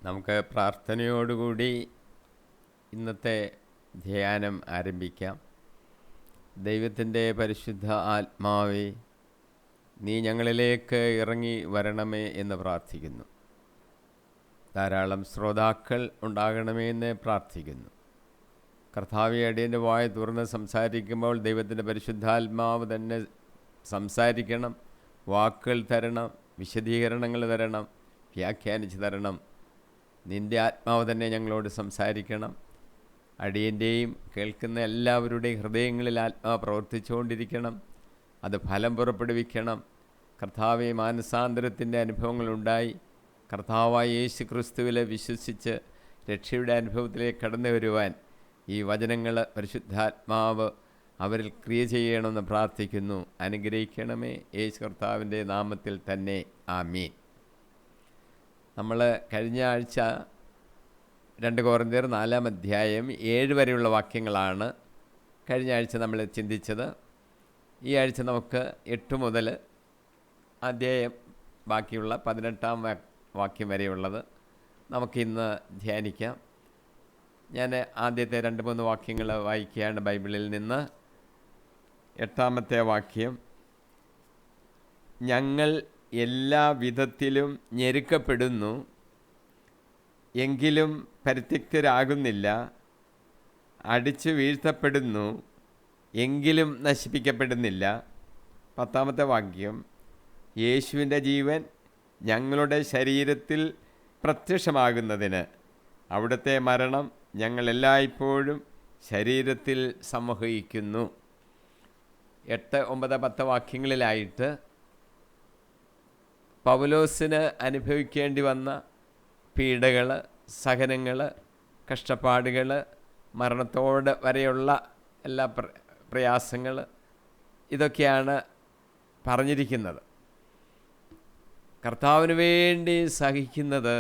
നമുക്ക് പ്രാർത്ഥനയോടുകൂടി ഇന്നത്തെ ധ്യാനം ആരംഭിക്കാം. ദൈവത്തിൻ്റെ പരിശുദ്ധ ആത്മാവേ, നീ ഞങ്ങളിലേക്ക് ഇറങ്ങി വരണമേ എന്ന് പ്രാർത്ഥിക്കുന്നു. ധാരാളം ശ്രോതാക്കൾ ഉണ്ടാകണമേ എന്ന് പ്രാർത്ഥിക്കുന്നു. കർത്താവേ, അടിയൻ്റെ വായ തുറന്ന് സംസാരിക്കുമ്പോൾ ദൈവത്തിൻ്റെ പരിശുദ്ധാത്മാവ് തന്നെ സംസാരിക്കണം. വാക്കുകൾ തരണം, വിശദീകരണങ്ങൾ തരണം, വ്യാഖ്യാനിച്ച് തരണം. നിൻ്റെ ആത്മാവ് തന്നെ ഞങ്ങളോട് സംസാരിക്കണം. അടിയൻ്റെയും കേൾക്കുന്ന എല്ലാവരുടെയും ഹൃദയങ്ങളിൽ ആത്മാവ് പ്രവർത്തിച്ചുകൊണ്ടിരിക്കണം. അത് ഫലം പുറപ്പെടുവിക്കണം. കർത്താവെ, മാനസാന്തരത്തിൻ്റെ അനുഭവങ്ങളുണ്ടായി കർത്താവായ യേശു ക്രിസ്തുവിൽ വിശ്വസിച്ച് രക്ഷയുടെ അനുഭവത്തിലേക്ക് കടന്നു വരുവാൻ ഈ വചനങ്ങൾ പരിശുദ്ധാത്മാവ് അവരിൽ ക്രിയ ചെയ്യണമെന്ന് പ്രാർത്ഥിക്കുന്നു. അനുഗ്രഹിക്കണമേ, യേശു കർത്താവിൻ്റെ നാമത്തിൽ തന്നെ. ആമീൻ. നമ്മൾ കഴിഞ്ഞ ആഴ്ച 2 കൊരിന്ത്യർ 4-ാം അധ്യായം 7 വരെയുള്ള വാക്യങ്ങളാണ് കഴിഞ്ഞ ആഴ്ച നമ്മൾ ചിന്തിച്ചത്. ഈ ആഴ്ച നമുക്ക് 8 മുതൽ അധ്യായം ബാക്കിയുള്ള 18-ാം വാക്യം വരെയുള്ളത് നമുക്കിന്ന് ധ്യാനിക്കാം. ഞാൻ ആദ്യത്തെ 2-3 വാക്യങ്ങൾ വായിക്കുകയാണ് ബൈബിളിൽ നിന്ന്. 8-ാമത്തെ വാക്യം: ഞങ്ങൾ എല്ലാ വിധത്തിലും ഞെരുക്കപ്പെടുന്നു, എങ്കിലും പരിത്യക്തരാകുന്നില്ല; അടിച്ചു വീഴ്ത്തപ്പെടുന്നു, എങ്കിലും നശിപ്പിക്കപ്പെടുന്നില്ല. 10-ാമത്തെ വാക്യം: യേശുവിൻ്റെ ജീവൻ ഞങ്ങളുടെ ശരീരത്തിൽ പ്രത്യക്ഷമാകുന്നതിന് അവിടുത്തെ മരണം ഞങ്ങളെല്ലായ്പ്പോഴും ശരീരത്തിൽ സംവഹിക്കുന്നു. 8, 9, 10 വാക്യങ്ങളിലായിട്ട് പൗലോസിന് അനുഭവിക്കേണ്ടി വന്ന പീഡകൾ, സഹനങ്ങൾ, കഷ്ടപ്പാടുകൾ, മരണത്തോട് വരെയുള്ള എല്ലാ പ്രയാസങ്ങൾ, ഇതൊക്കെയാണ് പറഞ്ഞിരിക്കുന്നത്. കർത്താവിന് വേണ്ടി സഹിക്കുന്നത്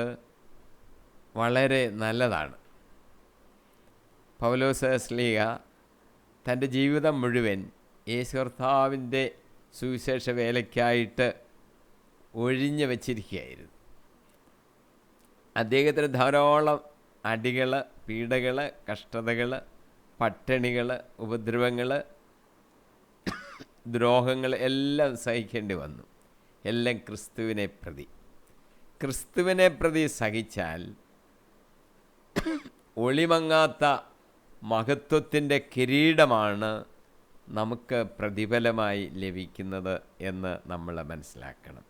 വളരെ നല്ലതാണ്. പൗലോസ് ശ്ലീഹ തൻ്റെ ജീവിതം മുഴുവൻ യേശു കർത്താവിൻ്റെ സുവിശേഷ വേലയ്ക്കായിട്ട് ഒഴിഞ്ഞു വച്ചിരിക്കുകയായിരുന്നു. അദ്ദേഹത്തിന് ധാരാളം അടികൾ, പീഡകൾ, കഷ്ടതകൾ, പട്ടിണികൾ, ഉപദ്രവങ്ങൾ, ദ്രോഹങ്ങൾ എല്ലാം സഹിക്കേണ്ടി വന്നു. എല്ലാം ക്രിസ്തുവിനെ പ്രതി സഹിച്ചാൽ ഒളിമങ്ങാത്ത മഹത്വത്തിൻ്റെ കിരീടമാണ് നമുക്ക് പ്രതിഫലമായി ലഭിക്കുന്നത് എന്ന് നമ്മൾ മനസ്സിലാക്കണം.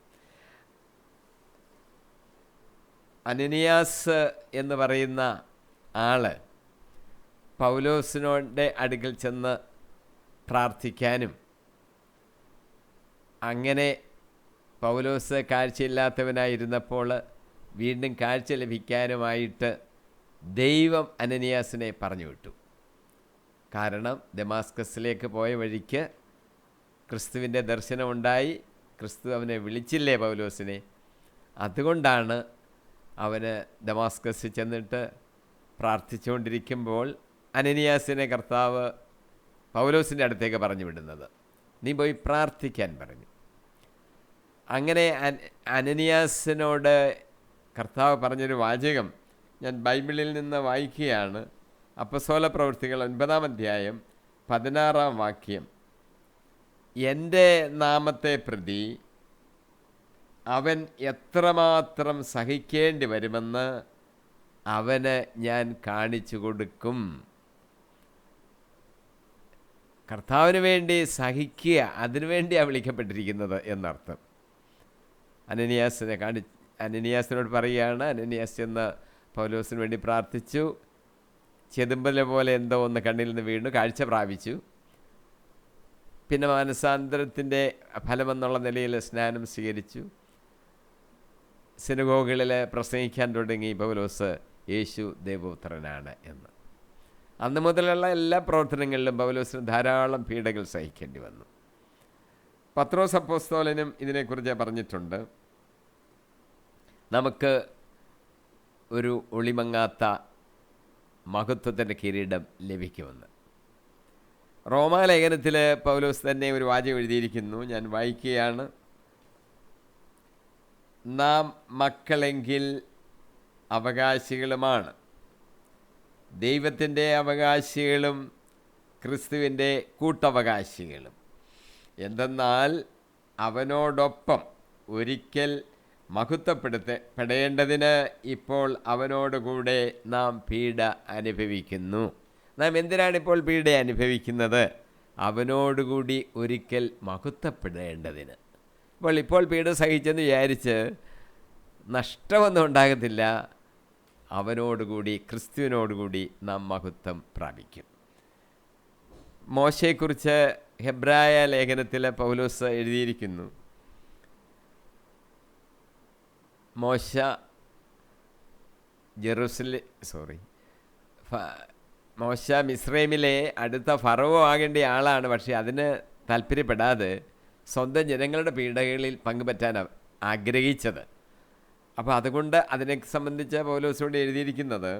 അനനിയാസ് എന്ന് പറയുന്ന ആള് പൗലോസിനോടെ അടുക്കൽ ചെന്ന് പ്രാർത്ഥിക്കാനും അങ്ങനെ പൗലോസ് കാഴ്ചയില്ലാത്തവനായിരുന്നപ്പോൾ വീണ്ടും കാഴ്ച ലഭിക്കാനുമായിട്ട് ദൈവം അനനിയാസിനെ പറഞ്ഞു വിട്ടു. കാരണം ദമാസ്കസിലേക്ക് പോയ വഴിക്ക് ക്രിസ്തുവിൻ്റെ ദർശനമുണ്ടായി. ക്രിസ്തു അവനെ വിളിച്ചില്ലേ പൗലോസിനെ? അതുകൊണ്ടാണ് അവന് ദമാസ്കസിൽ ചെന്നിട്ട് പ്രാർത്ഥിച്ചുകൊണ്ടിരിക്കുമ്പോൾ അനനിയാസിനെ കർത്താവ് പൗലോസിൻ്റെ അടുത്തേക്ക് പറഞ്ഞു വിടുന്നത്. നീ പോയി പ്രാർത്ഥിക്കാൻ പറഞ്ഞു. അങ്ങനെ അനനിയാസിനോട് കർത്താവ് പറഞ്ഞൊരു വാചകം ഞാൻ ബൈബിളിൽ നിന്ന് വായിക്കുകയാണ്. അപ്പസ്തോല പ്രവൃത്തികൾ 9-ാം അധ്യായം 16-ാം വാക്യം: എൻ്റെ നാമത്തെ പ്രതി അവൻ എത്രമാത്രം സഹിക്കേണ്ടി വരുമെന്ന് അവന് ഞാൻ കാണിച്ചു കൊടുക്കും. കർത്താവിന് വേണ്ടി സഹിക്കുക, അതിനുവേണ്ടിയാണ് വിളിക്കപ്പെട്ടിരിക്കുന്നത് എന്നർത്ഥം. അനനിയാസിനോട് പറയുകയാണ്. അനനിയാസ് എന്ന് പൗലോസിന് വേണ്ടി പ്രാർത്ഥിച്ചു. ചെതുമ്പല പോലെ എന്തോ ഒന്ന് കണ്ണിൽ നിന്ന് വീണു, കാഴ്ച പ്രാപിച്ചു. പിന്നെ മാനസാന്തരത്തിൻ്റെ ഫലമെന്നുള്ള നിലയിൽ സ്നാനം സ്വീകരിച്ചു. സിനഗോഗുകളിൽ പ്രസംഗിക്കാൻ തുടങ്ങി പൗലോസ് യേശു ദൈവപുത്രനാണ് എന്ന്. അന്ന് മുതലുള്ള എല്ലാ പ്രവർത്തനങ്ങളിലും പൗലോസിന് ധാരാളം പീഡകൾ സഹിക്കേണ്ടി വന്നു. പത്രോസ് അപ്പോസ്തലനും ഇതിനെക്കുറിച്ച് പറഞ്ഞിട്ടുണ്ട്. നമുക്ക് ഒരു ഒളിമങ്ങാത്ത മഹത്വത്തിൻ്റെ കിരീടം ലഭിക്കുമെന്ന്. റോമാലേഖനത്തിൽ പൗലോസ് തന്നെ ഒരു വാചകം എഴുതിയിരിക്കുന്നു. ഞാൻ വായിക്കുകയാണ്. നാം മക്കളെങ്കിൽ അവകാശികളുമാണ്. ദൈവത്തിൻ്റെ അവകാശികളും ക്രിസ്തുവിൻ്റെ കൂട്ടവകാശികളും. എന്തെന്നാൽ അവനോടൊപ്പം ഒരിക്കൽ മഹത്വപ്പെടേണ്ടതിന് ഇപ്പോൾ അവനോടുകൂടെ നാം പീഡ അനുഭവിക്കുന്നു. നാം എന്തിനാണിപ്പോൾ പീഡ അനുഭവിക്കുന്നത്? അവനോടുകൂടി ഒരിക്കൽ മഹത്വപ്പെടേണ്ടതിന്. ഇപ്പോൾ പീഡ സഹിച്ചെന്ന് വിചാരിച്ച് നഷ്ടമൊന്നും ഉണ്ടാകത്തില്ല. അവനോടുകൂടി, ക്രിസ്തുവിനോടുകൂടി നാം മഹത്വം പ്രാപിക്കും. മോശയെക്കുറിച്ച് ഹെബ്രായ ലേഖനത്തിൽ പൗലോസ് എഴുതിയിരിക്കുന്നു. മോശ മോശ മിസ്രൈമിലെ അടുത്ത ഫറവോ ആകേണ്ട ആളാണ്. പക്ഷേ അതിന് താല്പര്യപ്പെടാതെ സ്വന്തം ജനങ്ങളുടെ പീഡകളിൽ പങ്കുപറ്റാൻ ആഗ്രഹിച്ചത്. അപ്പോൾ അതുകൊണ്ട് അതിനെ സംബന്ധിച്ച് പൗലോസോട് എഴുതിയിരിക്കുന്നത്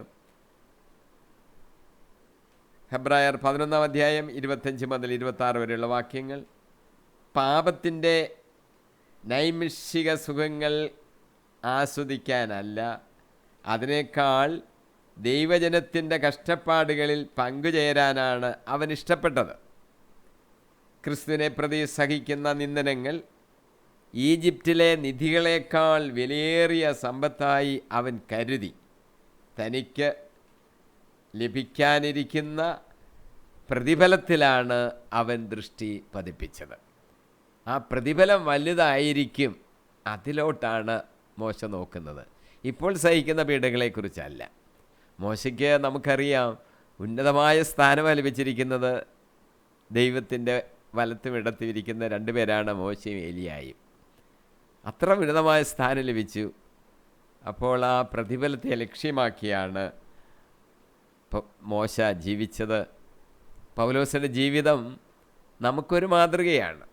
ഹെബ്രായർ 11 അധ്യായം 25 മുതൽ 26 വരെയുള്ള വാക്യങ്ങൾ. പാപത്തിൻ്റെ നൈമിഷിക സുഖങ്ങൾ ആസ്വദിക്കാനല്ല, അതിനേക്കാൾ ദൈവജനത്തിൻ്റെ കഷ്ടപ്പാടുകളിൽ പങ്കുചേരാനാണ് അവൻ ഇഷ്ടപ്പെട്ടത്. ക്രിസ്തുവിനെ പ്രതി സഹിക്കുന്ന നിന്ദനങ്ങൾ ഈജിപ്തിലെ നിധികളേക്കാൾ വിലയേറിയ സമ്പത്തായി അവൻ കരുതി തനിക്ക് ലഭിക്കാനിരിക്കുന്ന പ്രതിഫലത്തിലാണ് അവൻ ദൃഷ്ടി പതിപ്പിച്ചത്. ആ പ്രതിഫലം വലുതായിരിക്കും, അതിലോട്ടാണ് മോശ നോക്കുന്നത്. ഇപ്പോൾ സഹിക്കുന്ന പീഡകളെക്കുറിച്ചല്ല. മോശയ്ക്ക് നമുക്കറിയാം ഉന്നതമായ സ്ഥാനം ലഭിച്ചിരിക്കുന്നത്. ദൈവത്തിൻ്റെ വലത്തും ഇടത്തും ഇരിക്കുന്ന 2 പേരാണ് മോശയും ഏലിയായും. അത്ര ഉന്നതമായ സ്ഥാനം ലഭിച്ചു. അപ്പോൾ ആ പ്രതിഫലത്തെ ലക്ഷ്യമാക്കിയാണ് മോശ ജീവിച്ചത്. പൗലോസിൻ്റെ ജീവിതം നമുക്കൊരു മാതൃകയാണ്.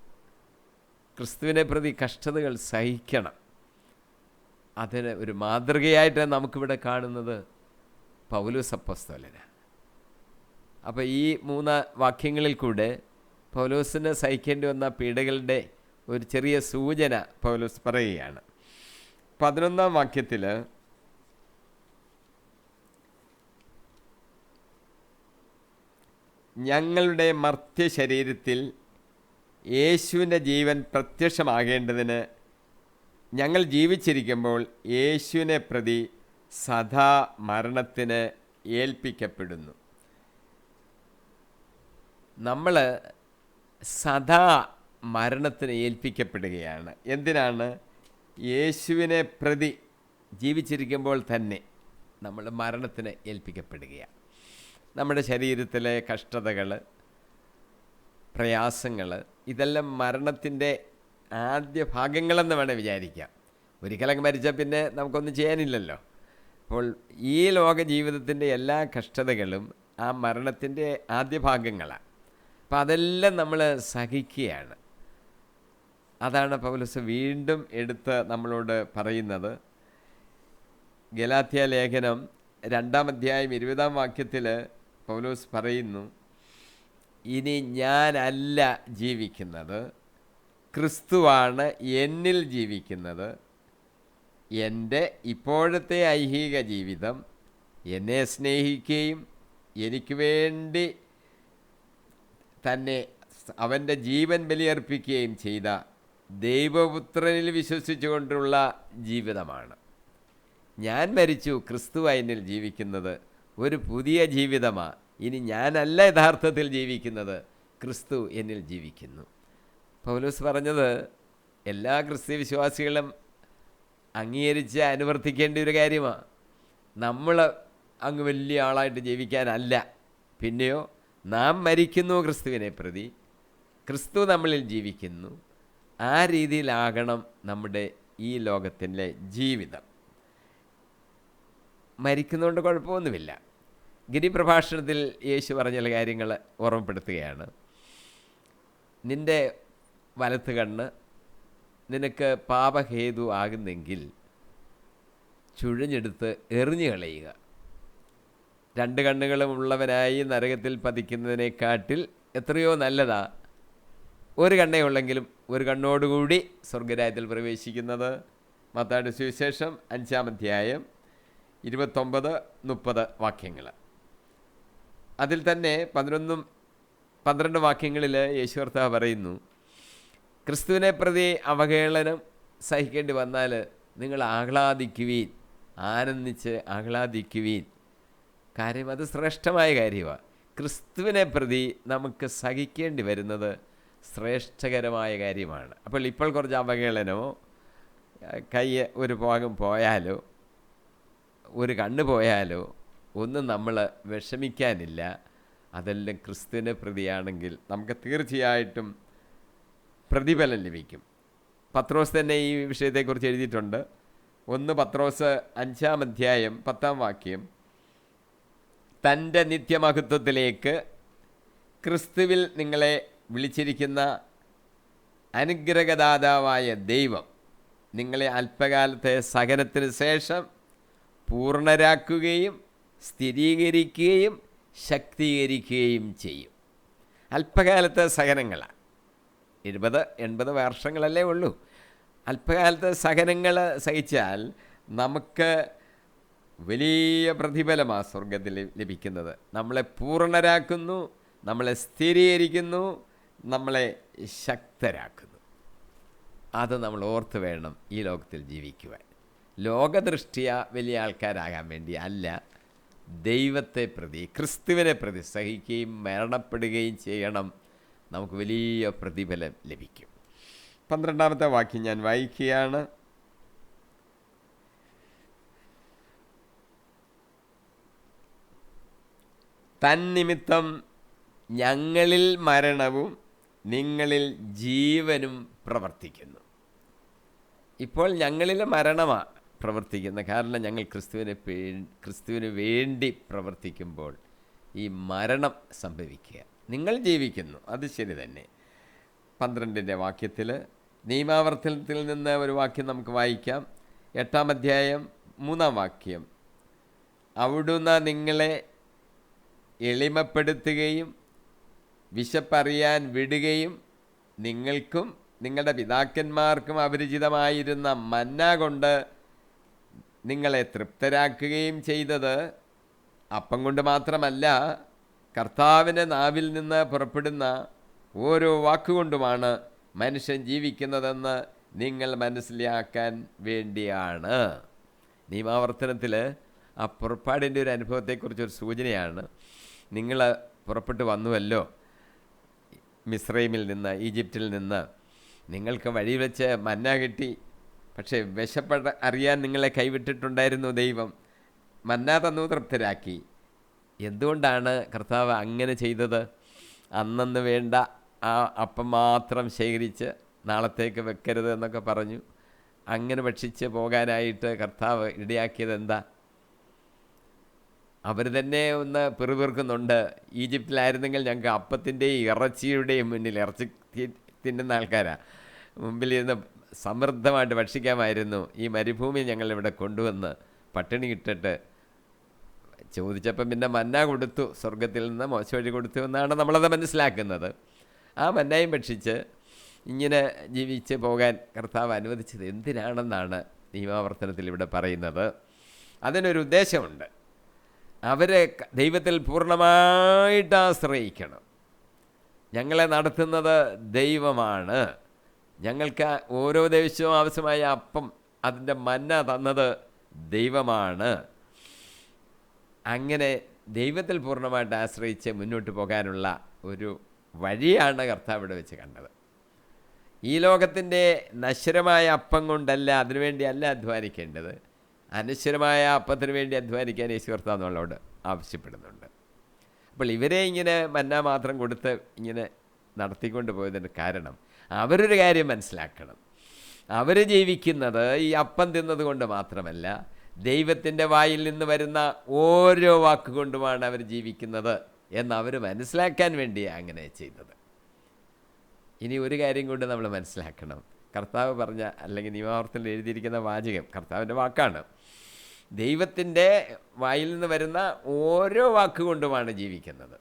ക്രിസ്തുവിനെ പ്രതി കഷ്ടതകൾ സഹിക്കണം. അതിന് ഒരു മാതൃകയായിട്ട് നമുക്കിവിടെ കാണുന്നത് പൗലോസ് അപ്പോസ്തലനാണ്. അപ്പോൾ ഈ 3 വാക്യങ്ങളിൽ കൂടെ പൗലോസിന് സഹിക്കേണ്ടി വന്ന പീഡകളുടെ ഒരു ചെറിയ സൂചന പൗലോസ് പറയുകയാണ്. 11 വാക്യത്തിൽ ഞങ്ങളുടെ മർത്യ ശരീരത്തിൽ യേശുവിൻ്റെ ജീവൻ പ്രത്യക്ഷമാകേണ്ടതിന് ഞങ്ങൾ ജീവിച്ചിരിക്കുമ്പോൾ യേശുവിനെ പ്രതി സദാ മരണത്തിന് ഏൽപ്പിക്കപ്പെടുന്നു. നമ്മൾ സദാ മരണത്തിന് ഏൽപ്പിക്കപ്പെടുകയാണ്. എന്തിനാണ്? യേശുവിനെ പ്രതി ജീവിച്ചിരിക്കുമ്പോൾ തന്നെ നമ്മൾ മരണത്തിന് ഏൽപ്പിക്കപ്പെടുകയാണ്. നമ്മുടെ ശരീരത്തിലെ കഷ്ടതകൾ, പ്രയാസങ്ങൾ, ഇതെല്ലാം മരണത്തിൻ്റെ ആദ്യ ഭാഗങ്ങളെന്ന് വേണേൽ വിചാരിക്കാം. ഒരിക്കലങ്ങ് മരിച്ചാൽ പിന്നെ നമുക്കൊന്നും ചെയ്യാനില്ലല്ലോ. അപ്പോൾ ഈ ലോക ജീവിതത്തിൻ്റെ എല്ലാ കഷ്ടതകളും ആ മരണത്തിൻ്റെ ആദ്യ ഭാഗങ്ങളാണ്. അപ്പോൾ അതെല്ലാം നമ്മൾ സഹിക്കുകയാണ്. അതാണ് പൗലോസ് വീണ്ടും എടുത്ത് നമ്മളോട് പറയുന്നത്. ഗലാത്യ ലേഖനം 2 അധ്യായം 20 വാക്യത്തിൽ പൗലോസ് പറയുന്നു, ഇനി ഞാനല്ല ജീവിക്കുന്നത്, ക്രിസ്തുവാണ് എന്നിൽ ജീവിക്കുന്നത്. എൻ്റെ ഇപ്പോഴത്തെ ഐഹിക ജീവിതം എന്നെ സ്നേഹിക്കുകയും എനിക്ക് വേണ്ടി തന്നെ അവൻ്റെ ജീവൻ ബലിയർപ്പിക്കുകയും ചെയ്ത ദൈവപുത്രനിൽ വിശ്വസിച്ചുകൊണ്ടുള്ള ജീവിതമാണ്. ഞാൻ മരിച്ചു, ക്രിസ്തു എന്നിൽ ജീവിക്കുന്നത് ഒരു പുതിയ ജീവിതമാണ്. ഇനി ഞാനല്ല യഥാർത്ഥത്തിൽ ജീവിക്കുന്നത്, ക്രിസ്തു എന്നിൽ ജീവിക്കുന്നു. പൗലോസ് പറഞ്ഞത് എല്ലാ ക്രിസ്തീയ വിശ്വാസികളും അംഗീകരിച്ച് അനുവർത്തിക്കേണ്ട ഒരു കാര്യമാണ്. നമ്മൾ അങ്ങ് വലിയ ആളായിട്ട് ജീവിക്കാനല്ല, പിന്നെയോ നാം മരിക്കുന്നു ക്രിസ്തുവിനെ പ്രതി, ക്രിസ്തു നമ്മളിൽ ജീവിക്കുന്നു. ആ രീതിയിലാകണം നമ്മുടെ ഈ ലോകത്തിലെ ജീവിതം. മരിക്കുന്നതുകൊണ്ട് കുഴപ്പമൊന്നുമില്ല. ഗിരിപ്രഭാഷണത്തിൽ യേശു പറഞ്ഞ കാര്യങ്ങൾ ഓർമ്മപ്പെടുത്തുകയാണ്. നിൻ്റെ വലത്ത് കണ്ണ് നിനക്ക് പാപഹേതു ആകുന്നെങ്കിൽ ചുഴഞ്ഞെടുത്ത് എറിഞ്ഞു കളയുക. 2 കണ്ണുകളും ഉള്ളവനായി നരകത്തിൽ പതിക്കുന്നതിനെക്കാട്ടിൽ എത്രയോ നല്ലതാ ഒരു കണ്ണേ ഉള്ളെങ്കിലും ഒരു കണ്ണോടുകൂടി സ്വർഗരാജ്യത്തിൽ പ്രവേശിക്കുന്നത്. മത്തായിയുടെ സുവിശേഷം 5 അധ്യായം 29-30 വാക്യങ്ങൾ. അതിൽ തന്നെ 11-12 വാക്യങ്ങളിൽ യേശു കർത്താവ് പറയുന്നു, ക്രിസ്തുവിനെ പ്രതി അവഹേളനം സഹിക്കേണ്ടി വന്നാൽ നിങ്ങൾ ആഹ്ലാദിക്കുവീൻ, ആനന്ദിച്ച് ആഹ്ലാദിക്കുവീൻ. കാര്യം അത് ശ്രേഷ്ഠമായ കാര്യമാണ്. ക്രിസ്തുവിനെ പ്രതി നമുക്ക് സഹിക്കേണ്ടി വരുന്നത് ശ്രേഷ്ഠകരമായ കാര്യമാണ്. അപ്പോൾ ഇപ്പോൾ കുറച്ച് അവഹേളനമോ, കൈ ഒരു ഭാഗം പോയാലോ, ഒരു കണ്ണ് പോയാലോ ഒന്നും നമ്മൾ വിഷമിക്കാനില്ല. അതെല്ലാം ക്രിസ്തുവിനെ പ്രതിയാണെങ്കിൽ നമുക്ക് തീർച്ചയായിട്ടും പ്രതിഫലം ലഭിക്കും. പത്രോസ് തന്നെ ഈ വിഷയത്തെക്കുറിച്ച് എഴുതിയിട്ടുണ്ട്. 1 പത്രോസ് 5-ാം അധ്യായം 10-ാം വാക്യം, തൻ്റെ നിത്യമഹത്വത്തിലേക്ക് ക്രിസ്തുവിൽ നിങ്ങളെ വിളിച്ചിരിക്കുന്ന അനുഗ്രഹദാതാവായ ദൈവം നിങ്ങളെ അല്പകാലത്തെ സഹനത്തിന് ശേഷം പൂർണ്ണരാക്കുകയും സ്ഥിരീകരിക്കുകയും ശക്തീകരിക്കുകയും ചെയ്യും. അല്പകാലത്തെ സഹനങ്ങളാണ്. 70-80 വർഷങ്ങളല്ലേ ഉള്ളൂ. അല്പകാലത്തെ സഹനങ്ങൾ സഹിച്ചാൽ നമുക്ക് വലിയ പ്രതിഫലമാണ് സ്വർഗത്തിൽ ലഭിക്കുന്നത്. നമ്മളെ പൂർണ്ണരാക്കുന്നു, നമ്മളെ സ്ഥിരീകരിക്കുന്നു, നമ്മളെ ശക്തരാക്കുന്നു. അത് നമ്മൾ ഓർത്ത് വേണം ഈ ലോകത്തിൽ ജീവിക്കുവാൻ. ലോകദൃഷ്ടിയ വലിയ ആൾക്കാരാകാൻ വേണ്ടി അല്ല, ദൈവത്തെ പ്രതി, ക്രിസ്തുവിനെ പ്രതി സഹിക്കുകയും മരണപ്പെടുകയും ചെയ്യണം. നമുക്ക് വലിയ പ്രതിഫലം ലഭിക്കും. 12-ാമത്തെ വാക്യം ഞാൻ വായിക്കുകയാണ്. തന്നിമിത്തം ഞങ്ങളിൽ മരണവും നിങ്ങളിൽ ജീവനും പ്രവർത്തിക്കുന്നു. ഇപ്പോൾ ഞങ്ങളിൽ മരണമാണ് പ്രവർത്തിക്കുന്നത്. കാരണം ഞങ്ങൾ ക്രിസ്തുവിന് വേണ്ടി പ്രവർത്തിക്കുമ്പോൾ ഈ മരണം സംഭവിക്കുക. നിങ്ങൾ ജീവിക്കുന്നു, അത് ശരി തന്നെ. 12-ന്റെ വാക്യത്തിൽ നിയമാവർത്തനത്തിൽ നിന്ന് ഒരു വാക്യം നമുക്ക് വായിക്കാം. 8-ാം അധ്യായം 3-ാം വാക്യം, അവിടുന്ന് നിങ്ങളെ എളിമപ്പെടുത്തുകയും വിശപ്പറിയാൻ വിടുകയും നിങ്ങൾക്കും നിങ്ങളുടെ പിതാക്കന്മാർക്കും അപരിചിതമായിരുന്ന മന്ന കൊണ്ട് നിങ്ങളെ തൃപ്തരാക്കുകയും ചെയ്തത് അപ്പം കൊണ്ട് മാത്രമല്ല, കർത്താവിൻ്റെ നാവിൽ നിന്ന് പുറപ്പെടുന്ന ഓരോ വാക്കുകൊണ്ടുമാണ് മനുഷ്യൻ ജീവിക്കുന്നതെന്ന് നിങ്ങൾ മനസ്സിലാക്കാൻ വേണ്ടിയാണ്. നിയമാവർത്തനത്തിൽ ആ പുറപ്പാടിൻ്റെ ഒരു അനുഭവത്തെക്കുറിച്ചൊരു സൂചനയാണ്. നിങ്ങൾ പുറപ്പെട്ടു വന്നുവല്ലോ മിസ്രൈമിൽ നിന്ന്, ഈജിപ്തിൽ നിന്ന്. നിങ്ങൾക്ക് വഴി വെച്ച് മന്ന കിട്ടി, പക്ഷേ വിശപ്പ് അറിയാൻ നിങ്ങളെ കൈവിട്ടിട്ടുണ്ടായിരുന്നു ദൈവം. മന്ന തന്നു, തൃപ്തരാക്കി. എന്തുകൊണ്ടാണ് കർത്താവ് അങ്ങനെ ചെയ്തത്? അന്നന്ന് വേണ്ട ആ അപ്പം മാത്രം ശേഖരിച്ച് നാളത്തേക്ക് വെക്കരുത് എന്നൊക്കെ പറഞ്ഞു. അങ്ങനെ ഭക്ഷിച്ച് പോകാനായിട്ട് കർത്താവ് ഇടയാക്കിയത് എന്താ? അവർ തന്നെ ഒന്ന് പിറുപിറുക്കുന്നുണ്ട്. ഈജിപ്തിലായിരുന്നെങ്കിൽ ഞങ്ങൾക്ക് അപ്പത്തിൻ്റെയും ഇറച്ചിയുടെയും മുന്നിൽ, ഇറച്ചി തിന്നുന്ന ആൾക്കാരാണ്, മുമ്പിലിരുന്ന് സമൃദ്ധമായിട്ട് ഭക്ഷിക്കാമായിരുന്നു. ഈ മരുഭൂമി ഞങ്ങളിവിടെ കൊണ്ടുവന്ന് പട്ടിണി ഇട്ടിട്ട് ചോദിച്ചപ്പം പിന്നെ മന്ന കൊടുത്തു, സ്വർഗത്തിൽ നിന്ന് മോശ വഴി കൊടുത്തു എന്നാണ് നമ്മളത് മനസ്സിലാക്കുന്നത്. ആ മന്നയും ഭക്ഷിച്ച് ഇങ്ങനെ ജീവിച്ച് പോകാൻ കർത്താവ് അനുവദിച്ചത് എന്തിനാണെന്നാണ് നിയമാവർത്തനത്തിൽ ഇവിടെ പറയുന്നത്. അതിനൊരു ഉദ്ദേശമുണ്ട്. അവരെ ദൈവത്തിൽ പൂർണ്ണമായിട്ട് ആശ്രയിക്കണം. ഞങ്ങളെ നടത്തുന്നത് ദൈവമാണ്. ഞങ്ങൾക്ക് ഓരോ ദിവസവും ആവശ്യമായ അപ്പം, അതിൻ്റെ മന്ന തന്നത് ദൈവമാണ്. അങ്ങനെ ദൈവത്തിൽ പൂർണ്ണമായിട്ട് ആശ്രയിച്ച് മുന്നോട്ട് പോകാനുള്ള ഒരു വഴിയാണ് കർത്താവ് ഇവിടെ വെച്ച് കണ്ടത്. ഈ ലോകത്തിൻ്റെ നശ്വരമായ അപ്പം കൊണ്ടല്ല, അതിനുവേണ്ടിയല്ല അധ്വാനിക്കേണ്ടത്. അനശ്വരമായ അപ്പത്തിന് വേണ്ടി അധ്വാനിക്കാൻ യേശു കർത്താവ് നമ്മളോട് ആവശ്യപ്പെടുന്നുണ്ട്. അപ്പോൾ ഇവരെ ഇങ്ങനെ മന്ന മാത്രം കൊടുത്ത് ഇങ്ങനെ നടത്തിക്കൊണ്ട് പോയതിന് കാരണം അവരൊരു കാര്യം മനസ്സിലാക്കണം. അവർ ജീവിക്കുന്നത് ഈ അപ്പം തിന്നത് കൊണ്ട് മാത്രമല്ല, ദൈവത്തിൻ്റെ വായിൽ നിന്ന് വരുന്ന ഓരോ വാക്കുകൊണ്ടുമാണ് അവർ ജീവിക്കുന്നത് എന്ന് അവർ മനസ്സിലാക്കാൻ വേണ്ടിയാണ് അങ്ങനെ ചെയ്തത്. ഇനി ഒരു കാര്യം കൊണ്ട് നമ്മൾ മനസ്സിലാക്കണം. കർത്താവ് പറഞ്ഞ, അല്ലെങ്കിൽ നിയമാവർത്തനത്തിൽ എഴുതിയിരിക്കുന്ന വാചകം കർത്താവിൻ്റെ വാക്കാണ്. ദൈവത്തിൻ്റെ വായിൽ നിന്ന് വരുന്ന ഓരോ വാക്കുകൊണ്ടുമാണ് ജീവിക്കുന്നത്.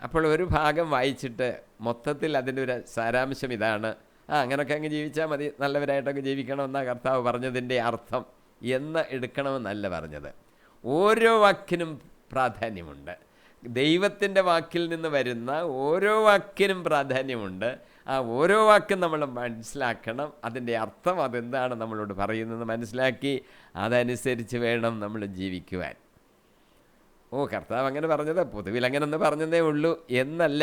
അപ്പോൾ ഒരു ഭാഗം വായിച്ചിട്ട് മൊത്തത്തിൽ അതിൻ്റെ ഒരു സാരാംശം ഇതാണ്, അങ്ങനെയൊക്കെ അങ്ങ് ജീവിച്ചാൽ മതി, നല്ലവരായിട്ടൊക്കെ ജീവിക്കണമെന്നാണ് കർത്താവ് പറഞ്ഞതിൻ്റെ അർത്ഥം എന്ന് എടുക്കണമെന്നല്ല പറഞ്ഞത്. ഓരോ വാക്കിനും പ്രാധാന്യമുണ്ട്. ദൈവത്തിൻ്റെ വാക്കിൽ നിന്ന് വരുന്ന ഓരോ വാക്കിനും പ്രാധാന്യമുണ്ട്. ആ ഓരോ വാക്കും നമ്മൾ മനസ്സിലാക്കണം. അതിൻ്റെ അർത്ഥം അതെന്താണ് നമ്മളോട് പറയുന്നത് മനസ്സിലാക്കി അതനുസരിച്ച് വേണം നമ്മൾ ജീവിക്കുവാൻ. കർത്താവ് അങ്ങനെ പറഞ്ഞത് പൊതുവിൽ അങ്ങനെ ഒന്ന് പറഞ്ഞതേ ഉള്ളൂ എന്നല്ല,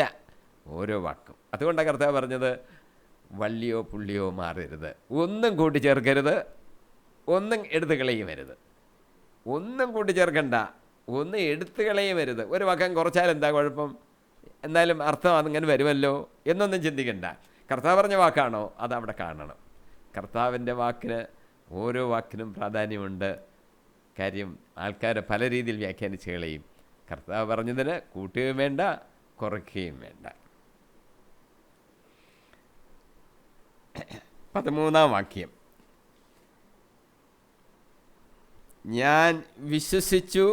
ഓരോ വാക്കും. അതുകൊണ്ടാണ് കർത്താവ് പറഞ്ഞത് വള്ളിയോ പുള്ളിയോ മാറരുത്, ഒന്നും കൂട്ടിച്ചേർക്കരുത്, ഒന്നും എടുത്തു കളയുമരുത്. ഒന്നും കൂട്ടിച്ചേർക്കണ്ട, ഒന്നും എടുത്തു കളയുമരുത്. ഒരു വാക്കം കുറച്ചാൽ എന്താ കുഴപ്പം, എന്നാലും അർത്ഥം അതിങ്ങനെ വരുമല്ലോ എന്നൊന്നും ചിന്തിക്കണ്ട. കർത്താവ് പറഞ്ഞ വാക്കാണോ അതവിടെ കാണണം. കർത്താവിൻ്റെ വാക്കിന് ഓരോ വാക്കിനും പ്രാധാന്യമുണ്ട്. കാര്യം ആൾക്കാരെ പല രീതിയിൽ വ്യാഖ്യാനിച്ച് കളയും. കർത്താവ് പറഞ്ഞതിന് കൂട്ടുകയും വേണ്ട, കുറയ്ക്കുകയും വേണ്ട. 13-ാം വാക്യം, ഞാൻ വിശ്വസിച്ചു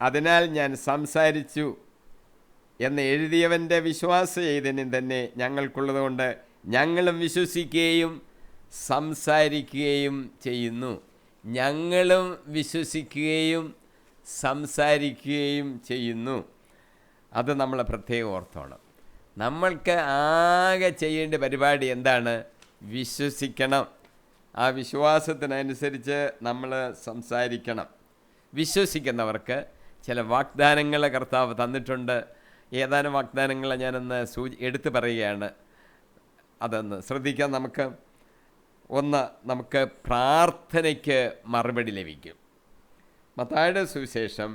അതിനാൽ ഞാൻ സംസാരിച്ചു എന്ന് എഴുതിയവൻ്റെ വിശ്വാസ ചൈതന്യം തന്നെ ഞങ്ങൾക്കുള്ളതുകൊണ്ട് ഞങ്ങളും വിശ്വസിക്കുകയും സംസാരിക്കുകയും ചെയ്യുന്നു. ഞങ്ങളും വിശ്വസിക്കുകയും സംസാരിക്കുകയും ചെയ്യുന്നു. അത് നമ്മൾ പ്രത്യേകം ഓർത്തോണം. നമ്മൾക്ക് ആകെ ചെയ്യേണ്ട പരിപാടി എന്താണ്? വിശ്വസിക്കണം. ആ വിശ്വാസത്തിനനുസരിച്ച് നമ്മൾ സംസാരിക്കണം. വിശ്വസിക്കുന്നവർക്ക് ചില വാഗ്ദാനങ്ങൾ കർത്താവ് തന്നിട്ടുണ്ട്. ഏതാനും വാഗ്ദാനങ്ങൾ ഞാനൊന്ന് എടുത്തു പറയുകയാണ്. അതൊന്ന് ശ്രദ്ധിക്കാം. നമുക്ക് പ്രാർത്ഥനയ്ക്ക് മറുപടി ലഭിക്കും. മത്തായിയുടെ സുവിശേഷം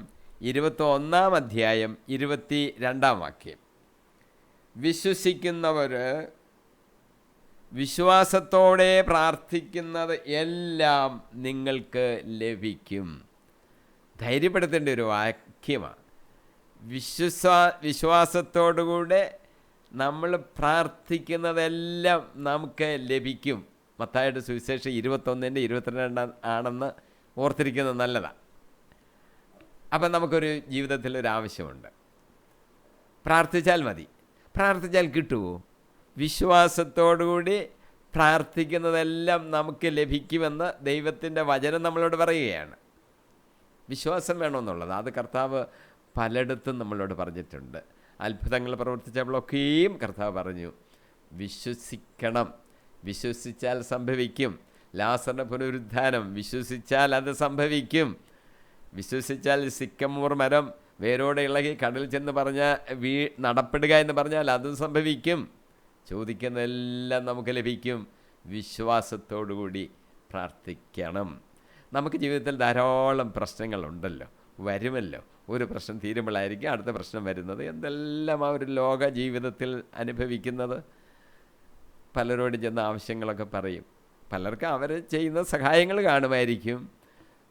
21-ാം അധ്യായം 22-ാം വാക്യം, വിശ്വസിക്കുന്നവർ വിശ്വാസത്തോടെ പ്രാർത്ഥിക്കുന്നത് എല്ലാം നിങ്ങൾക്ക് ലഭിക്കും. ധൈര്യപ്പെടുത്തേണ്ട ഒരു വാക്യമാണ്. വിശ്വാസത്തോടുകൂടെ നമ്മൾ പ്രാർത്ഥിക്കുന്നതെല്ലാം നമുക്ക് ലഭിക്കും. മത്തായിയുടെ സുവിശേഷം 21-ന്റെ 22 ആണെന്ന് ഓർത്തിരിക്കുന്നത് നല്ലതാണ്. അപ്പം നമുക്കൊരു ജീവിതത്തിലൊരാവശ്യമുണ്ട്. പ്രാർത്ഥിച്ചാൽ മതി. പ്രാർത്ഥിച്ചാൽ കിട്ടുമോ? വിശ്വാസത്തോടുകൂടി പ്രാർത്ഥിക്കുന്നതെല്ലാം നമുക്ക് ലഭിക്കുമെന്ന് ദൈവത്തിൻ്റെ വചനം നമ്മളോട് പറയുകയാണ്. വിശ്വാസം വേണമെന്നുള്ളത് അത് കർത്താവ് പലയിടത്തും നമ്മളോട് പറഞ്ഞിട്ടുണ്ട്. അത്ഭുതങ്ങൾ പ്രവർത്തിച്ചപ്പോഴൊക്കെയും കർത്താവ് പറഞ്ഞു വിശ്വസിക്കണം. വിശ്വസിച്ചാൽ സംഭവിക്കും. ലാസറിൻ്റെ പുനരുദ്ധാനം വിശ്വസിച്ചാൽ അത് സംഭവിക്കും. വിശ്വസിച്ചാൽ സിക്കമൂർ മരം വേരോടെ ഇളകി കടലിൽ ചെന്ന് പറഞ്ഞാൽ നടപ്പെടുക എന്ന് പറഞ്ഞാൽ അതും സംഭവിക്കും. ചോദിക്കുന്നതെല്ലാം നമുക്ക് ലഭിക്കും. വിശ്വാസത്തോടുകൂടി പ്രാർത്ഥിക്കണം. നമുക്ക് ജീവിതത്തിൽ ധാരാളം പ്രശ്നങ്ങളുണ്ടല്ലോ, വരുമല്ലോ. ഒരു പ്രശ്നം തീരുമ്പോഴായിരിക്കും അടുത്ത പ്രശ്നം വരുന്നത്. എന്തെല്ലാം ആ ഒരു ലോക ജീവിതത്തിൽ അനുഭവിക്കുന്നത്. പലരോടും ചെന്ന ആവശ്യങ്ങളൊക്കെ പറയും. പലർക്കും അവർ ചെയ്യുന്ന സഹായങ്ങൾ കാണുമായിരിക്കും.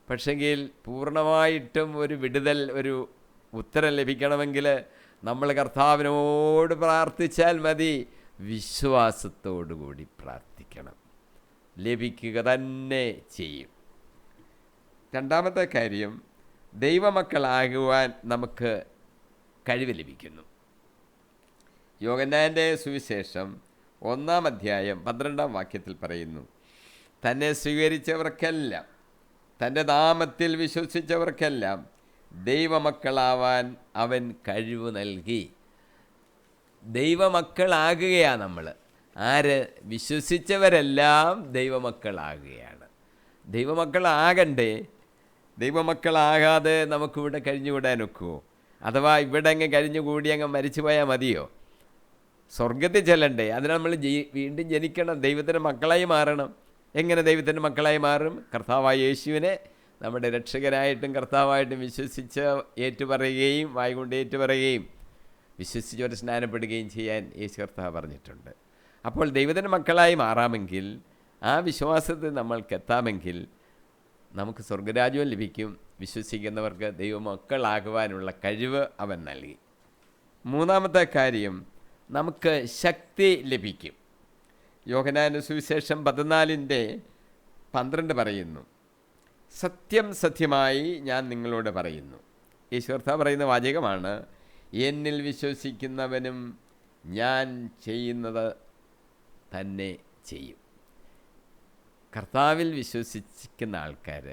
പക്ഷെങ്കിൽ പൂർണ്ണമായിട്ടും ഒരു വിടുതൽ, ഒരു ഉത്തരം ലഭിക്കണമെങ്കിൽ നമ്മൾ കർത്താവിനോട് പ്രാർത്ഥിച്ചാൽ മതി. വിശ്വാസത്തോടുകൂടി പ്രാർത്ഥിക്കണം. ലഭിക്കുക തന്നെ ചെയ്യും. രണ്ടാമത്തെ കാര്യം, ദൈവമക്കളാകുവാൻ നമുക്ക് കഴിവ് ലഭിക്കുന്നു. യോഹന്നാൻ്റെ സുവിശേഷം 1-ാം അധ്യായം 12-ാം വാക്യത്തിൽ പറയുന്നു, തന്നെ സ്വീകരിച്ചവർക്കെല്ലാം, തൻ്റെ നാമത്തിൽ വിശ്വസിച്ചവർക്കെല്ലാം ദൈവമക്കളാവാൻ അവൻ കഴിവ് നൽകി. ദൈവമക്കളാകുകയാണ് നമ്മൾ. ആര്? വിശ്വസിച്ചവരെല്ലാം ദൈവമക്കളാകുകയാണ്. ദൈവമക്കളാകണ്ടേ? ദൈവമക്കളാകാതെ നമുക്കിവിടെ കഴിഞ്ഞുകൂടാൻ ഒക്കുമോ? അഥവാ ഇവിടെ അങ്ങ് കഴിഞ്ഞുകൂടി അങ്ങ് മരിച്ചു പോയാൽ മതിയോ? സ്വർഗത്തിൽ ചെല്ലണ്ടേ? അതിന് നമ്മൾ വീണ്ടും ജനിക്കണം, ദൈവത്തിൻ്റെ മക്കളായി മാറണം. എങ്ങനെ ദൈവത്തിൻ്റെ മക്കളായി മാറും? കർത്താവായ യേശുവിനെ നമ്മുടെ രക്ഷകനായിട്ടും കർത്താവായിട്ടും വിശ്വസിച്ച് ഏറ്റുപറയുകയും വായ്കൊണ്ട് ഏറ്റുപറയുകയും വിശ്വസിച്ചവരെ സ്നാനപ്പെടുകയും ചെയ്യാൻ യേശു കർത്താവ് പറഞ്ഞിട്ടുണ്ട്. അപ്പോൾ ദൈവത്തിൻ്റെ മക്കളായി മാറാമെങ്കിൽ, ആ വിശ്വാസത്തിൽ നമ്മൾക്ക് എത്താമെങ്കിൽ നമുക്ക് സ്വർഗരാജ്യവും ലഭിക്കും. വിശ്വസിക്കുന്നവർക്ക് ദൈവമക്കളാകുവാനുള്ള കഴിവ് അവൻ നൽകി. മൂന്നാമത്തെ കാര്യം, നമുക്ക് ശക്തി ലഭിക്കും. യോഹന്നാന്റെ സുവിശേഷം 14-12 പറയുന്നു, സത്യം സത്യമായി ഞാൻ നിങ്ങളോട് പറയുന്നു. യേശു കർത്താവ് പറയുന്ന വാചകമാണ്, എന്നിൽ വിശ്വസിക്കുന്നവനും ഞാൻ ചെയ്യുന്നത് തന്നെ ചെയ്യും. കർത്താവിൽ വിശ്വസിക്കുന്ന ആൾക്കാർ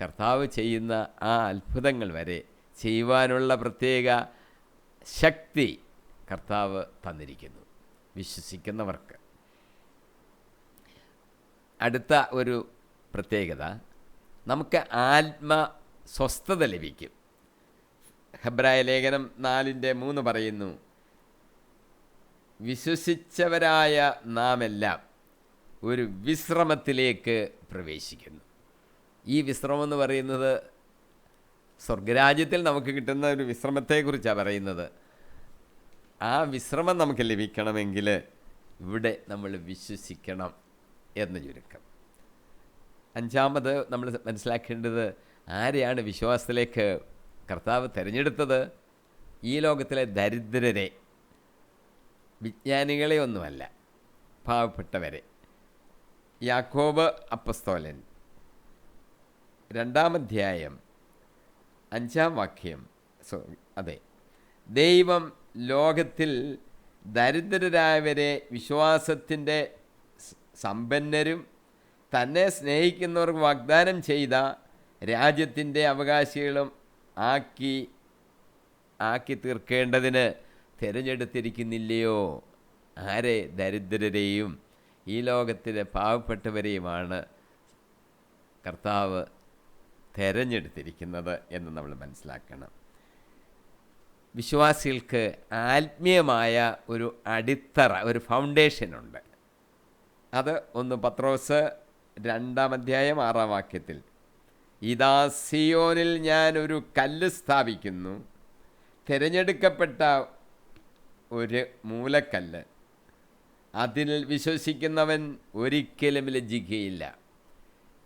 കർത്താവ് ചെയ്യുന്ന ആ അത്ഭുതങ്ങൾ വരെ ചെയ്യുവാനുള്ള പ്രത്യേക ശക്തി കർത്താവ് തന്നിരിക്കുന്നു വിശ്വസിക്കുന്നവർക്ക്. അടുത്ത ഒരു പ്രത്യേകത, നമുക്ക് ആത്മസ്വസ്ഥത ലഭിക്കും. ഹെബ്രായ ലേഖനം 4:3 പറയുന്നു, വിശ്വസിച്ചവരായ നാം എല്ലാം ഒരു വിശ്രമത്തിലേക്ക് പ്രവേശിക്കുന്നു. ഈ വിശ്രമം എന്ന് പറയുന്നത് സ്വർഗരാജ്യത്തിൽ നമുക്ക് കിട്ടുന്ന ഒരു വിശ്രമത്തെക്കുറിച്ചാണ് പറയുന്നത്. ആ വിശ്രമം നമുക്ക് ലഭിക്കണമെങ്കിൽ ഇവിടെ നമ്മൾ വിശ്വസിക്കണം എന്ന് ചുരുക്കം. അഞ്ചാമത് നമ്മൾ മനസ്സിലാക്കേണ്ടത്, ആരെയാണ് വിശ്വാസത്തിലേക്ക് കർത്താവ് തിരഞ്ഞെടുത്തത്? ഈ ലോകത്തിലെ ദരിദ്രരെ, വിജ്ഞാനികളെ ഒന്നുമല്ല, പാവപ്പെട്ടവരെ. യാക്കോബ് അപ്പസ്തോലൻ 2-ാം അധ്യായം 5-ാം വാക്യം, ദൈവം ലോകത്തിൽ ദരിദ്രരായവരെ വിശ്വാസത്തിൻ്റെ സമ്പന്നരും തന്നെ സ്നേഹിക്കുന്നവർക്ക് വാഗ്ദാനം ചെയ്ത രാജ്യത്തിൻ്റെ അവകാശികളും ആക്കി തീർക്കേണ്ടതിന് തിരഞ്ഞെടുത്തിരിക്കുന്നില്ലയോ? ആരെ? ദരിദ്രരെയും ഈ ലോകത്തിലെ പാവപ്പെട്ടവരെയുമാണ് കർത്താവ് തിരഞ്ഞെടുത്തിരിക്കുന്നത് എന്ന് നമ്മൾ മനസ്സിലാക്കണം. വിശ്വാസികൾക്ക് ആത്മീയമായ ഒരു അടിത്തറ, ഒരു ഫൗണ്ടേഷനുണ്ട്. അത് 1 പത്രോസ് 2-ാം അധ്യായം 6-ാം വാക്യത്തിൽ, ഇതാ സിയോനിൽ ഞാൻ ഒരു കല്ല് സ്ഥാപിക്കുന്നു, തിരഞ്ഞെടുക്കപ്പെട്ട ഒരു മൂലക്കല്ല്, അതിൽ വിശ്വസിക്കുന്നവൻ ഒരിക്കലും ലജ്ജിക്കുകയില്ല.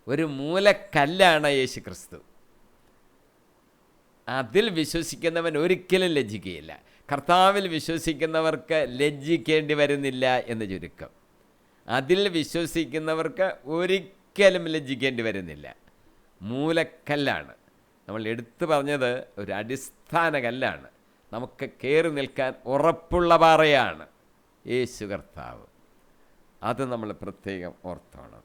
ഒരു മൂലക്കല്ലാണ് യേശു ക്രിസ്തു. അതിൽ വിശ്വസിക്കുന്നവൻ ഒരിക്കലും ലജ്ജിക്കുകയില്ല. കർത്താവിൽ വിശ്വസിക്കുന്നവർക്ക് ലജ്ജിക്കേണ്ടി വരുന്നില്ല എന്ന് ചുരുക്കം. അതിൽ വിശ്വസിക്കുന്നവർക്ക് ഒരിക്കലും ലജ്ജിക്കേണ്ടി വരുന്നില്ല. മൂലക്കല്ലാണ്. നമ്മൾ എടുത്തു പറഞ്ഞത് ഒരു അടിസ്ഥാന കല്ലാണ്. നമുക്ക് കയറി നിൽക്കാൻ ഉറപ്പുള്ള പാറയാണ് യേശു കർത്താവ്. അത് നമ്മൾ പ്രത്യേകം ഓർത്തോണം.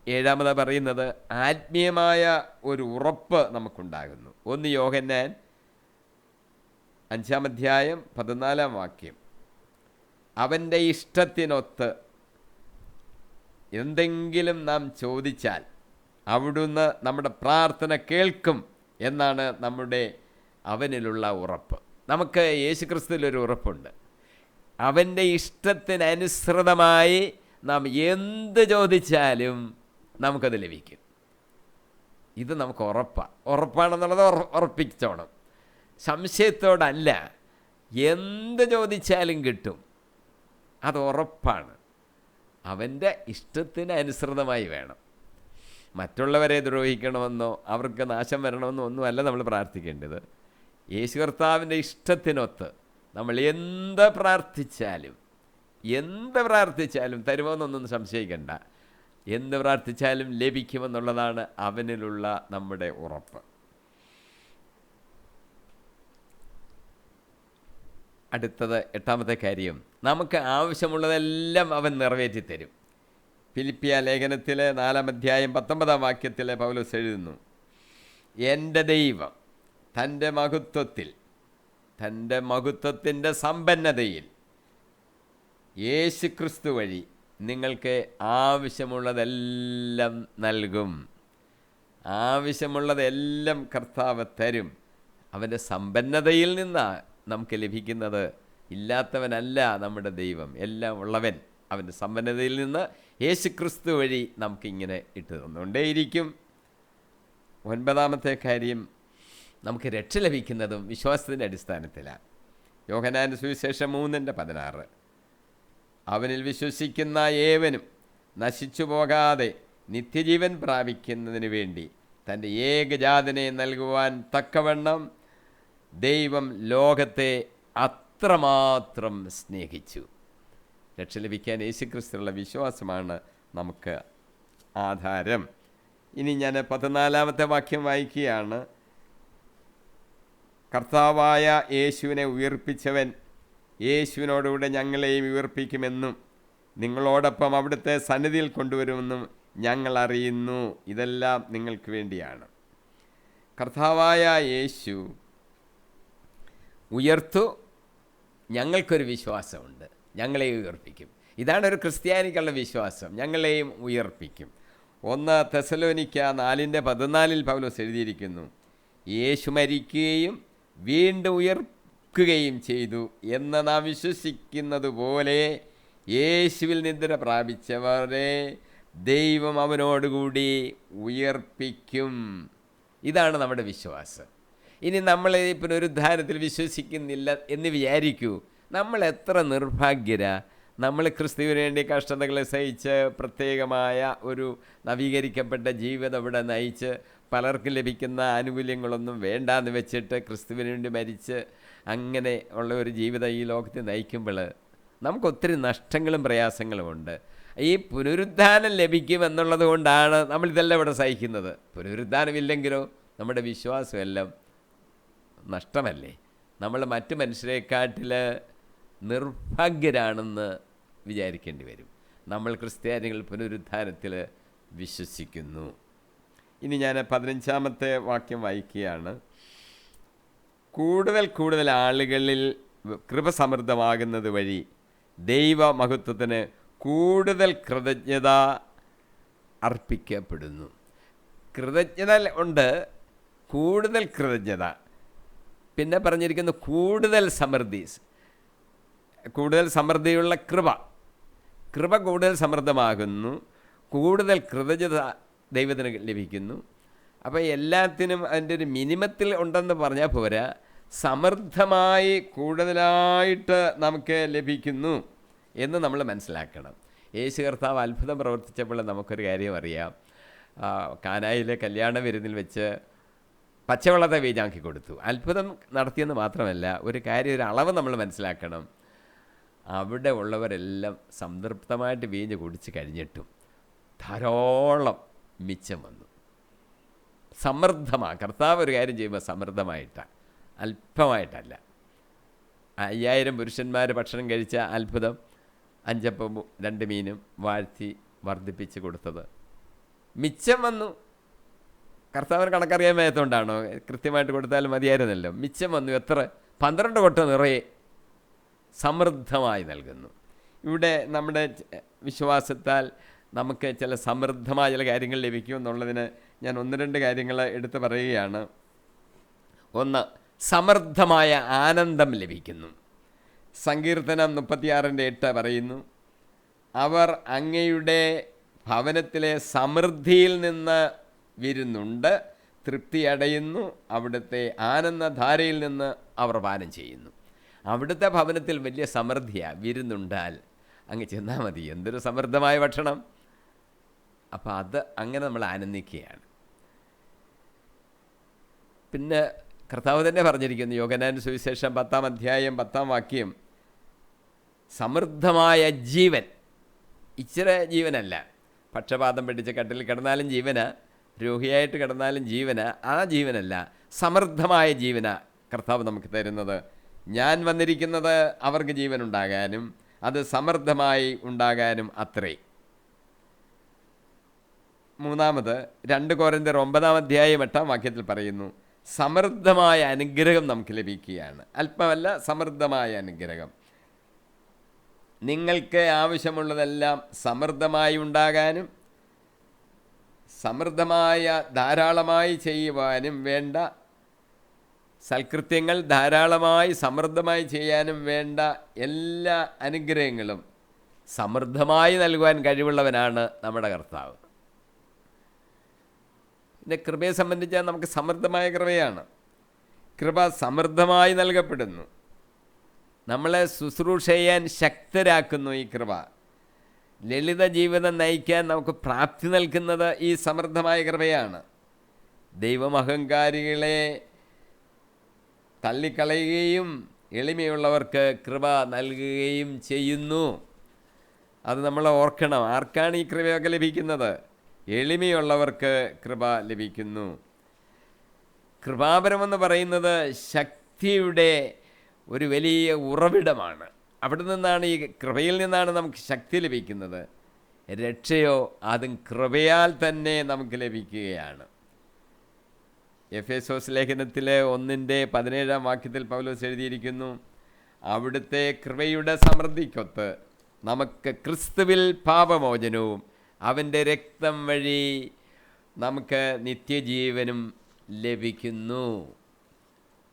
ഏഴാമത് പറയുന്നത്, ആത്മീയമായ ഒരു ഉറപ്പ് നമുക്കുണ്ടാകുന്നു. 1 യോഹന്നാൻ 5-ാം അധ്യായം 14-ാം വാക്യം, അവൻ്റെ ഇഷ്ടത്തിനൊത്ത് എന്തെങ്കിലും നാം ചോദിച്ചാൽ അവിടുന്ന് നമ്മുടെ പ്രാർത്ഥന കേൾക്കും എന്നാണ് അവനിലുള്ള ഉറപ്പ്. നമുക്ക് യേശുക്രിസ്തുവിലൊരു ഉറപ്പുണ്ട്. അവൻ്റെ ഇഷ്ടത്തിനനുസൃതമായി നാം എന്ത് ചോദിച്ചാലും നമുക്കത് ലഭിക്കും. ഇത് നമുക്ക് ഉറപ്പാണെന്നുള്ളത് ഉറപ്പിച്ചോണം. സംശയത്തോടല്ല, എന്ത് ചോദിച്ചാലും കിട്ടും. അത് ഉറപ്പാണ്. അവൻ്റെ ഇഷ്ടത്തിന് അനുസൃതമായി വേണം. മറ്റുള്ളവരെ ദ്രോഹിക്കണമെന്നോ അവർക്ക് നാശം വരണമെന്നോ ഒന്നുമല്ല നമ്മൾ പ്രാർത്ഥിക്കേണ്ടത്. യേശു കർത്താവിൻ്റെ ഇഷ്ടത്തിനൊത്ത് നമ്മൾ എന്ത് പ്രാർത്ഥിച്ചാലും തരുമെന്നൊന്നും സംശയിക്കണ്ട. എന്ത് പ്രാർത്ഥിച്ചാലും ലഭിക്കുമെന്നുള്ളതാണ് അവനിലുള്ള നമ്മുടെ ഉറപ്പ്. അടുത്തത് 8-ാമത്തെ കാര്യം, നമുക്ക് ആവശ്യമുള്ളതെല്ലാം അവൻ നിറവേറ്റിത്തരും. ഫിലിപ്പിയ ലേഖനത്തിൽ 4-ാം അധ്യായം 19-ാം വാക്യത്തിൽ പൗലോസ് എഴുതുന്നു, എൻ്റെ ദൈവം തൻ്റെ മഹത്വത്തിൻ്റെ സമ്പന്നതയിൽ യേശു ക്രിസ്തു വഴി നിങ്ങൾക്ക് ആവശ്യമുള്ളതെല്ലാം നൽകും. ആവശ്യമുള്ളതെല്ലാം കർത്താവ് തരും. അവൻ്റെ സമ്പന്നതയിൽ നിന്നാണ് നമുക്ക് ലഭിക്കുന്നത്. ഇല്ലാത്തവനല്ല നമ്മുടെ ദൈവം, എല്ലാം ഉള്ളവൻ. അവൻ്റെ സമ്പന്നതയിൽ നിന്ന് യേശു ക്രിസ്തു വഴി നമുക്കിങ്ങനെ ഇട്ട് തന്നുകൊണ്ടേയിരിക്കും. 9-ാമത്തെ കാര്യം, നമുക്ക് രക്ഷ ലഭിക്കുന്നതും വിശ്വാസത്തിൻ്റെ അടിസ്ഥാനത്തിലാണ്. യോഹന്നാൻ്റെ സുവിശേഷം 3:16, അവനിൽ വിശ്വസിക്കുന്ന ഏവനും നശിച്ചു പോകാതെ നിത്യജീവൻ പ്രാപിക്കുന്നതിന് വേണ്ടി തൻ്റെ ഏകജാതനെ നൽകുവാൻ തക്കവണ്ണം ദൈവം ലോകത്തെ അത്രമാത്രം സ്നേഹിച്ചു. രക്ഷ ലഭിക്കാൻ യേശുക്രിസ്തുവിലുള്ള വിശ്വാസമാണ് നമുക്ക് ആധാരം. ഇനി ഞാൻ 14-ാമത്തെ വാക്യം വായിക്കുകയാണ്. കർത്താവായ യേശുവിനെ ഉയർപ്പിച്ചവൻ യേശുവിനോടുകൂടെ ഞങ്ങളെയും ഉയർപ്പിക്കുമെന്നും നിങ്ങളോടൊപ്പം അവിടുത്തെ സന്നിധിയിൽ കൊണ്ടുവരുമെന്നും ഞങ്ങൾ അറിയുന്നു. ഇതെല്ലാം നിങ്ങൾക്ക് വേണ്ടിയാണ്. കർത്താവായ യേശു ഉയർത്തു. ഞങ്ങൾക്കൊരു വിശ്വാസമുണ്ട്, ഞങ്ങളെ ഉയർപ്പിക്കും. ഇതാണ് ഒരു ക്രിസ്ത്യാനിക്കുള്ള വിശ്വാസം, ഞങ്ങളെയും ഉയർപ്പിക്കും. 1 തെസലോനിക്ക 4:14 പൗലോസ് എഴുതിയിരിക്കുന്നു, യേശു മരിക്കുകയും വീണ്ടും ഉയർക്കുകയും ചെയ്തു എന്ന് നാം വിശ്വസിക്കുന്നത് പോലെ യേശുവിൽ നിദ്ര പ്രാപിച്ചവരെ ദൈവം അവനോടുകൂടി ഉയർപ്പിക്കും. ഇതാണ് നമ്മുടെ വിശ്വാസം. ഇനി നമ്മൾ ഈ പുനരുദ്ധാനത്തിൽ വിശ്വസിക്കുന്നില്ല എന്ന് വിചാരിക്കൂ, നമ്മൾ എത്ര നിർഭാഗ്യരാ. നമ്മൾ ക്രിസ്തുവിന് വേണ്ടി കഷ്ടതകളെ സഹിച്ച് പ്രത്യേകമായ ഒരു നവീകരിക്കപ്പെട്ട ജീവിതം ഇവിടെ നയിച്ച് പലർക്കും ലഭിക്കുന്ന ആനുകൂല്യങ്ങളൊന്നും വേണ്ടാന്ന് വെച്ചിട്ട് ക്രിസ്തുവിന് വേണ്ടി മരിച്ച് അങ്ങനെ ഉള്ള ഒരു ജീവിതം ഈ ലോകത്തിൽ നയിക്കുമ്പോൾ നമുക്കൊത്തിരി നഷ്ടങ്ങളും പ്രയാസങ്ങളും ഉണ്ട്. ഈ പുനരുദ്ധാനം ലഭിക്കുമെന്നുള്ളത് കൊണ്ടാണ് നമ്മളിതെല്ലാം ഇവിടെ സഹിക്കുന്നത്. പുനരുദ്ധാനമില്ലെങ്കിലോ നമ്മുടെ വിശ്വാസമെല്ലാം നഷ്ടമല്ലേ. നമ്മൾ മറ്റു മനുഷ്യരെക്കാട്ടിൽ നിർഭാഗ്യരാണെന്ന് വിചാരിക്കേണ്ടി വരും. നമ്മൾ ക്രിസ്ത്യാനികൾ പുനരുദ്ധാനത്തിൽ വിശ്വസിക്കുന്നു. ഇനി ഞാൻ 15-ാമത്തെ വാക്യം വായിക്കുകയാണ്. കൂടുതൽ ആളുകളിൽ കൃപ സമൃദ്ധമാകുന്നത് വഴി ദൈവമഹത്വത്തിന് കൂടുതൽ കൃതജ്ഞത അർപ്പിക്കപ്പെടുന്നു. കൃതജ്ഞത ഉണ്ട്, കൂടുതൽ കൃതജ്ഞത. പിന്നെ പറഞ്ഞിരിക്കുന്നു കൂടുതൽ സമൃദ്ധിയുള്ള കൃപ കൂടുതൽ സമൃദ്ധമാകുന്നു, കൂടുതൽ കൃതജ്ഞത ദൈവത്തിന് ലഭിക്കുന്നു. അപ്പോൾ എല്ലാത്തിനും അതിൻ്റെ ഒരു മിനിമത്തിൽ ഉണ്ടെന്ന് പറഞ്ഞാൽ പോരാ, സമൃദ്ധമായി കൂടുതലായിട്ട് നമുക്ക് ലഭിക്കുന്നു എന്ന് നമ്മൾ മനസ്സിലാക്കണം. യേശു കർത്താവ് അത്ഭുതം പ്രവർത്തിച്ചപ്പോൾ നമുക്കൊരു കാര്യം അറിയാം. കാനായിലെ കല്യാണ വിരുന്നിൽ വെച്ച് പച്ചവെള്ളത്തെ വീഞ്ഞാക്കി കൊടുത്തു. അത്ഭുതം നടത്തിയെന്ന് മാത്രമല്ല, ഒരു അളവ് നമ്മൾ മനസ്സിലാക്കണം. അവിടെ ഉള്ളവരെല്ലാം സംതൃപ്തമായിട്ട് വീഞ്ഞ് കുടിച്ച് കഴിഞ്ഞിട്ടും ധാരാളം മിച്ചം വന്നു. സമൃദ്ധമാണ്. കർത്താവ് ഒരു കാര്യം ചെയ്യുമ്പോൾ സമൃദ്ധമായിട്ടാണ്, അല്പമായിട്ടല്ല. 5000 പുരുഷന്മാർ ഭക്ഷണം കഴിച്ച അത്ഭുതം 5 അപ്പവും 2 മീനും വാഴ്ത്തി വർദ്ധിപ്പിച്ച് കൊടുത്തത് മിച്ചം വന്നു. കർത്താവിന് കണക്കറിയാൻ മേത്തോണ്ടാണോ? കൃത്യമായിട്ട് കൊടുത്താലും മതിയായിരുന്നല്ലോ. മിച്ചം വന്നു. എത്ര? 12 കൊട്ട നിറയെ സമൃദ്ധമായി നൽകുന്നു. ഇവിടെ നമ്മുടെ വിശ്വാസത്താൽ നമുക്ക് ചില സമൃദ്ധമായ ചില കാര്യങ്ങൾ ലഭിക്കും എന്നുള്ളതിന് ഞാൻ 1-2 കാര്യങ്ങൾ എടുത്ത് പറയുകയാണ്. 1, സമൃദ്ധമായ ആനന്ദം ലഭിക്കുന്നു. സങ്കീർത്തനം 36:8 പറയുന്നു, അവർ അങ്ങയുടെ ഭവനത്തിലെ സമൃദ്ധിയിൽ നിന്ന് വിരുന്നുണ്ട്, തൃപ്തി അടയുന്നു, അവിടുത്തെ ആനന്ദധാരയിൽ നിന്ന് അവർ പാനം ചെയ്യുന്നു. അവിടുത്തെ ഭവനത്തിൽ വലിയ സമൃദ്ധിയാണ്. വിരുന്നുണ്ടാൽ അങ്ങ് ചെന്നാൽ മതി, എന്തൊരു സമൃദ്ധമായ ഭക്ഷണം. അപ്പോൾ അത് അങ്ങനെ നമ്മൾ ആനന്ദിക്കുകയാണ്. പിന്നെ കർത്താവ് തന്നെ പറഞ്ഞിരിക്കുന്നു, യോഹന്നാൻ സുവിശേഷം 10-ാം അധ്യായം 10-ാം വാക്യം, സമൃദ്ധമായ ജീവൻ. ഇച്ചിരി ജീവനല്ല, പക്ഷപാതം പിടിച്ച് കട്ടിൽ കിടന്നാലും ജീവന, രോഗിയായിട്ട് കിടന്നാലും ജീവന, ആ ജീവനല്ല, സമൃദ്ധമായ ജീവന കർത്താവ് നമുക്ക് തരുന്നത്. ഞാൻ വന്നിരിക്കുന്നത് അവർക്ക് ജീവൻ ഉണ്ടാകാനും അത് സമൃദ്ധമായി ഉണ്ടാകാനും അത്രേ. 3-ാമത് 2 കൊരിന്ത്യർ 9-ാം അധ്യായം 8-ാം വാക്യത്തിൽ പറയുന്നു, സമൃദ്ധമായ അനുഗ്രഹം നമുക്ക് ലഭിക്കുകയാണ്. അല്പമല്ല, സമൃദ്ധമായ അനുഗ്രഹം. നിങ്ങൾക്ക് ആവശ്യമുള്ളതെല്ലാം സമൃദ്ധമായി ഉണ്ടാകാനും സമൃദ്ധമായ ധാരാളമായി ചെയ്യുവാനും വേണ്ട സൽകൃത്യങ്ങൾ ധാരാളമായി സമൃദ്ധമായി ചെയ്യാനും വേണ്ട എല്ലാ അനുഗ്രഹങ്ങളും സമൃദ്ധമായി നൽകുവാൻ കഴിവുള്ളവനാണ് നമ്മുടെ കർത്താവ്. പിന്നെ കൃപയെ സംബന്ധിച്ചാൽ നമുക്ക് സമൃദ്ധമായ കൃപയാണ്. കൃപ സമൃദ്ധമായി നൽകപ്പെടുന്നു. നമ്മളെ ശുശ്രൂഷ ചെയ്യാൻ ശക്തരാക്കുന്നു ഈ കൃപ. ലളിത ജീവിതം നയിക്കാൻ നമുക്ക് പ്രാപ്തി നൽകുന്നത് ഈ സമൃദ്ധമായ കൃപയാണ്. ദൈവം അഹങ്കാരികളെ തള്ളിക്കളയുകയും എളിമയുള്ളവർക്ക് കൃപ നൽകുകയും ചെയ്യുന്നു. അത് നമ്മൾ ഓർക്കണം. ആർക്കാണ് ഈ കൃപയൊക്കെ ലഭിക്കുന്നത്? എളിമയുള്ളവർക്ക് കൃപ ലഭിക്കുന്നു. കൃപാപരമെന്ന് പറയുന്നത് ശക്തിയുടെ ഒരു വലിയ ഉറവിടമാണ്. അവിടെ നിന്നാണ്, ഈ കൃപയിൽ നിന്നാണ് നമുക്ക് ശക്തി ലഭിക്കുന്നത്. രക്ഷയോ അതും കൃപയാൽ തന്നെ നമുക്ക് ലഭിക്കുകയാണ്. എഫേസോസ് ലേഖനത്തിലെ 1:17 പൗലോസ് എഴുതിയിരിക്കുന്നു, അവിടുത്തെ കൃപയുടെ സമൃദ്ധിക്കൊത്ത് നമുക്ക് ക്രിസ്തുവിൽ പാപമോചനവും അവൻ്റെ രക്തം വഴി നമുക്ക് നിത്യജീവനും ലഭിക്കുന്നു.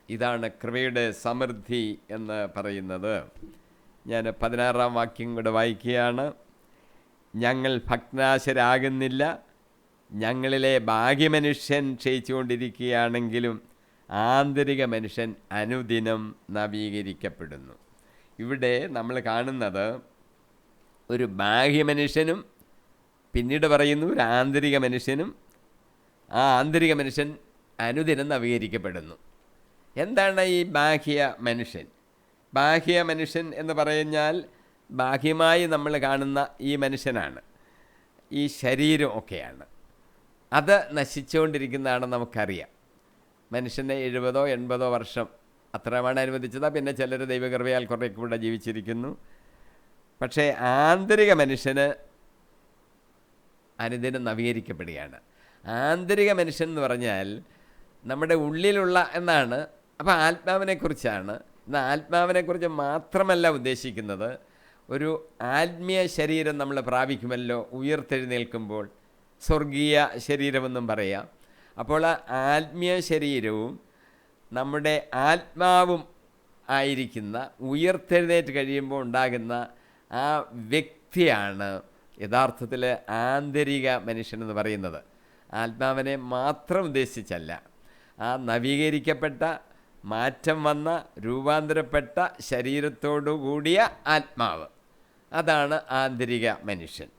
ഇതാണ് കൃപയുടെ സമൃദ്ധി എന്ന് പറയുന്നത്. ഞാൻ 16 കൂടെ വായിക്കുകയാണ്. ഞങ്ങൾ ഭഗ്നാശരാകുന്നില്ല, ഞങ്ങളിലെ ബാഹ്യമനുഷ്യൻ ക്ഷയിച്ചുകൊണ്ടിരിക്കുകയാണെങ്കിലും ആന്തരിക മനുഷ്യൻ അനുദിനം നവീകരിക്കപ്പെടുന്നു. ഇവിടെ നമ്മൾ കാണുന്നത് ഒരു ബാഹ്യമനുഷ്യനും പിന്നീട് പറയുന്നു ഒരു ആന്തരിക മനുഷ്യനും. ആ ആന്തരിക മനുഷ്യൻ അനുദിനം നവീകരിക്കപ്പെടുന്നു. എന്താണ് ഈ ബാഹ്യ മനുഷ്യൻ? ബാഹ്യ മനുഷ്യൻ എന്ന് പറഞ്ഞാൽ ബാഹ്യമായി നമ്മൾ കാണുന്ന ഈ മനുഷ്യനാണ്, ഈ ശരീരം ഒക്കെയാണ്. അത് നശിച്ചുകൊണ്ടിരിക്കുന്നതാണെന്ന് നമുക്കറിയാം. മനുഷ്യനെ 70-80 വർഷം അത്രമാണ് അനുവദിച്ചത്. പിന്നെ ചിലർ ദൈവകൃപയാൽ കുറേ കൂടെ ജീവിച്ചിരിക്കുന്നു. പക്ഷേ ആന്തരിക മനുഷ്യന് അനുദിനം നവീകരിക്കപ്പെടുകയാണ്. ആന്തരിക മനുഷ്യൻ എന്ന് പറഞ്ഞാൽ നമ്മുടെ ഉള്ളിലുള്ള എന്നാണ്. അപ്പോൾ ആത്മാവിനെക്കുറിച്ചാണ്. എന്നാൽ ആത്മാവിനെക്കുറിച്ച് മാത്രമല്ല ഉദ്ദേശിക്കുന്നത്, ഒരു ആത്മീയ ശരീരം നമ്മൾ പ്രാപിക്കുമല്ലോ ഉയർത്തെഴുന്നേൽക്കുമ്പോൾ, സ്വർഗീയ ശരീരമെന്നും പറയാം. അപ്പോൾ ആ ആത്മീയ ശരീരവും നമ്മുടെ ആത്മാവും ആയിരിക്കുന്ന ഉയർത്തെഴുന്നേറ്റ് കഴിയുമ്പോൾ ഉണ്ടാകുന്ന ആ വ്യക്തിയാണ് യഥാർത്ഥത്തിൽ ആന്തരിക മനുഷ്യനെന്ന് പറയുന്നത്. ആത്മാവിനെ മാത്രം ഉദ്ദേശിച്ചല്ല, ആ നവീകരിക്കപ്പെട്ട മാറ്റം വന്ന രൂപാന്തരപ്പെട്ട ശരീരത്തോടു കൂടിയ ആത്മാവ്, അതാണ് ആന്തരിക മനുഷ്യൻ.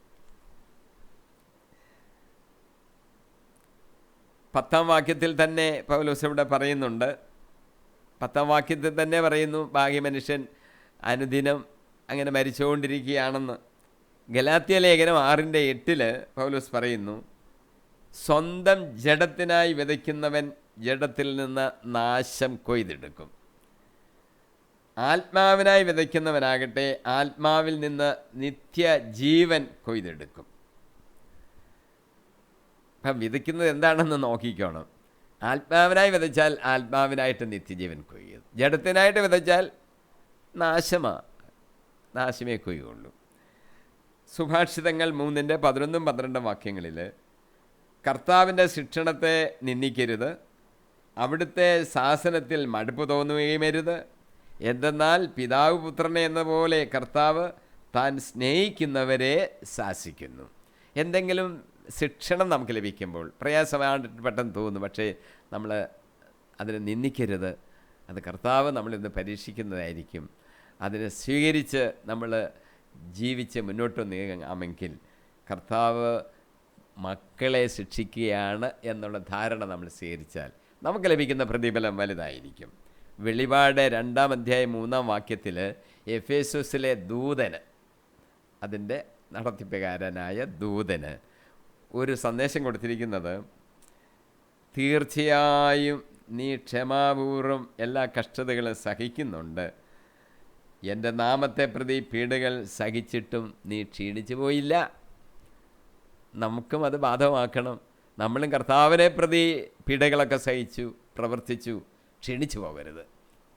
10 തന്നെ പൗലോസ് ഇവിടെ പറയുന്നുണ്ട്. 10 തന്നെ പറയുന്നു ബാഹ്യമനുഷ്യൻ അനുദിനം അങ്ങനെ മരിച്ചുകൊണ്ടിരിക്കുകയാണെന്ന്. ഗലാത്യ ലേഖനം 6:8 പൗലോസ് പറയുന്നു, സ്വന്തം ജഡത്തിനായി വിതയ്ക്കുന്നവൻ ജഡത്തിൽ നിന്ന് നാശം കൊയ്തെടുക്കും, ആത്മാവിനായി വിതയ്ക്കുന്നവനാകട്ടെ ആത്മാവിൽ നിന്ന് നിത്യജീവൻ കൊയ്തെടുക്കും. അപ്പം വിതയ്ക്കുന്നത് എന്താണെന്ന് നോക്കിക്കോണം. ആത്മാവിനായി വിതച്ചാൽ ആത്മാവിനായിട്ട് നിത്യജീവൻ കൊയ്യും, ജഡത്തിനായിട്ട് വിതച്ചാൽ നാശമേ കൊയ്യുള്ളൂ. സുഭാഷിതങ്ങൾ 3:11-12 കർത്താവിൻ്റെ ശിക്ഷണത്തെ നിന്ദിക്കരുത്, അവിടുത്തെ ശാസനത്തിൽ മടുപ്പ് തോന്നുകയുമരുത്. എന്തെന്നാൽ പിതാവ് പുത്രനെ എന്ന പോലെ കർത്താവ് താൻ സ്നേഹിക്കുന്നവരെ ശാസിക്കുന്നു. എന്തെങ്കിലും ശിക്ഷണം നമുക്ക് ലഭിക്കുമ്പോൾ പ്രയാസമായിട്ട് പെട്ടെന്ന് തോന്നും, പക്ഷേ നമ്മൾ അതിനെ നിന്ദിക്കരുത്. അത് കർത്താവ് നമ്മളിന്ന് പരീക്ഷിക്കുന്നതായിരിക്കും. അതിനെ സ്വീകരിച്ച് നമ്മൾ ജീവിച്ച് മുന്നോട്ട് നീങ്ങാമെങ്കിൽ കർത്താവ് മക്കളെ ശിക്ഷിക്കുകയാണ് എന്നുള്ള ധാരണ നമ്മൾ സ്വീകരിച്ചാൽ നമുക്ക് ലഭിക്കുന്ന പ്രതിഫലം വലുതായിരിക്കും. വെളിപാട് 2-3 എഫേസോസിലെ ദൂതന്, അതിൻ്റെ നടത്തിപ്പുകാരനായ ദൂതന് ഒരു സന്ദേശം കൊടുത്തിരിക്കുന്നത്, തീർച്ചയായും നീ ക്ഷമാപൂർവം എല്ലാ കഷ്ടതകളും സഹിക്കുന്നുണ്ട്, എൻ്റെ നാമത്തെ പ്രതി പീഡകൾ സഹിച്ചിട്ടും നീ ക്ഷീണിച്ചു പോയില്ല. നമുക്കും അത് ബാധകമാക്കണം. നമ്മളും കർത്താവിനെ പ്രതി പീഡകളൊക്കെ സഹിച്ചു, പ്രവർത്തിച്ചു, ക്ഷീണിച്ചു പോകരുത്.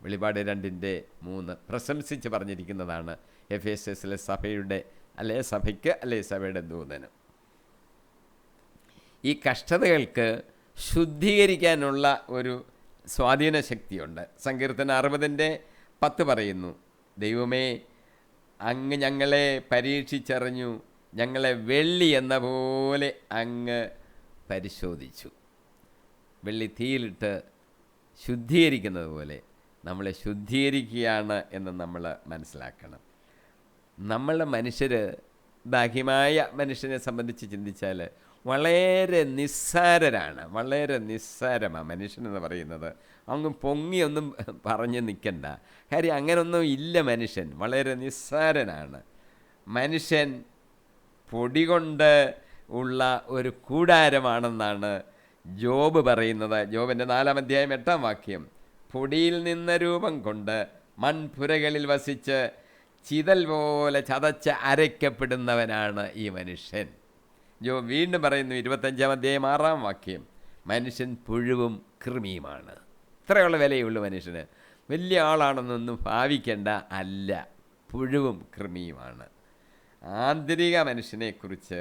വെളിപാട് 2:3 പ്രശംസിച്ച് പറഞ്ഞിരിക്കുന്നതാണ് എഫേസസിലെ സഭയുടെ സഭയ്ക്ക് സഭയുടെ ദൂതന്. ഈ കഷ്ടതകൾക്ക് ശുദ്ധീകരിക്കാനുള്ള ഒരു സ്വാധീന ശക്തിയുണ്ട്. സങ്കീർത്തനം 60:10 പറയുന്നു, ദൈവമേ അങ്ങ് ഞങ്ങളെ പരീക്ഷിച്ചറിഞ്ഞു, ഞങ്ങളെ വെള്ളി എന്ന പോലെ അങ്ങ് പരിശോധിച്ചു. വെള്ളി തീയിലിട്ട് ശുദ്ധീകരിക്കുന്നത് പോലെ നമ്മളെ ശുദ്ധീകരിക്കുകയാണ് എന്ന് നമ്മൾ മനസ്സിലാക്കണം. നമ്മളുടെ മനുഷ്യർ, ബാഹ്യമായ മനുഷ്യനെ സംബന്ധിച്ച് ചിന്തിച്ചാൽ വളരെ നിസ്സാരരാണ്, വളരെ നിസ്സാരമാണ് മനുഷ്യനെന്ന് പറയുന്നത്. അങ്ങ് പൊങ്ങിയൊന്നും പറഞ്ഞ് നിൽക്കണ്ട, കാര്യം അങ്ങനൊന്നും ഇല്ല. മനുഷ്യൻ വളരെ നിസ്സാരനാണ്. മനുഷ്യൻ പൊടി കൊണ്ട് ഉള്ള ഒരു കൂടാരമാണെന്നാണ് ജോബ് പറയുന്നത്. ജോബിൻ്റെ 4-8 പൊടിയിൽ നിന്ന് രൂപം കൊണ്ട് മൺപുരകളിൽ വസിച്ച് ചിതൽ പോലെ ചതച്ച് അരയ്ക്കപ്പെടുന്നവനാണ് ഈ മനുഷ്യൻ. വീണ്ടും പറയുന്നു 25-ാം അധ്യായം 6-ാം വാക്യം, മനുഷ്യൻ പുഴുവും കൃമിയുമാണ്. ഇത്രയുള്ള വിലയുള്ളൂ മനുഷ്യന്. വലിയ ആളാണെന്നൊന്നും ഭാവിക്കേണ്ട, അല്ല, പുഴുവും കൃമിയുമാണ്. ആന്തരിക മനുഷ്യനെക്കുറിച്ച്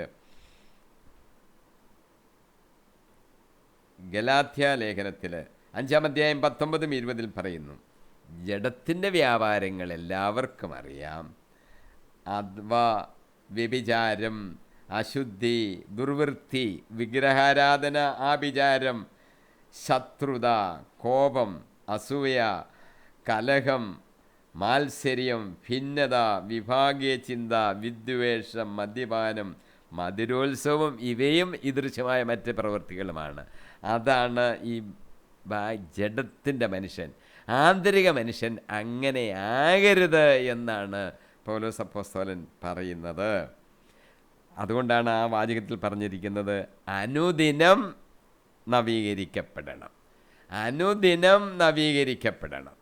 ഗലാത്യ ലേഖനത്തിൽ 5-ാം അധ്യായം 19-20 പറയുന്നു, ജഡത്തിൻ്റെ വ്യാപാരങ്ങൾ എല്ലാവർക്കും അറിയാം. അഥവാ വ്യഭിചാരം, അശുദ്ധി, ദുർവൃത്തി, വിഗ്രഹാരാധന, ആഭിചാരം, ശത്രുത, കോപം, അസൂയ, കലഹം, മാത്സര്യം, ഭിന്നത, വിഭാഗീയ ചിന്ത, വിദ്വേഷം, മദ്യപാനം, മധുരോത്സവം, ഇവയും ഈദൃശമായ മറ്റ് പ്രവൃത്തികളുമാണ്. അതാണ് ഈ ജഡത്തിൻ്റെ മനുഷ്യൻ. ആന്തരിക മനുഷ്യൻ അങ്ങനെ ആകരുത് എന്നാണ് പൗലോസ് അപ്പോസ്തലൻ പറയുന്നത്. അതുകൊണ്ടാണ് ആ വാചകത്തിൽ പറഞ്ഞിരിക്കുന്നത്, അനുദിനം നവീകരിക്കപ്പെടണം. അനുദിനം നവീകരിക്കപ്പെടണം.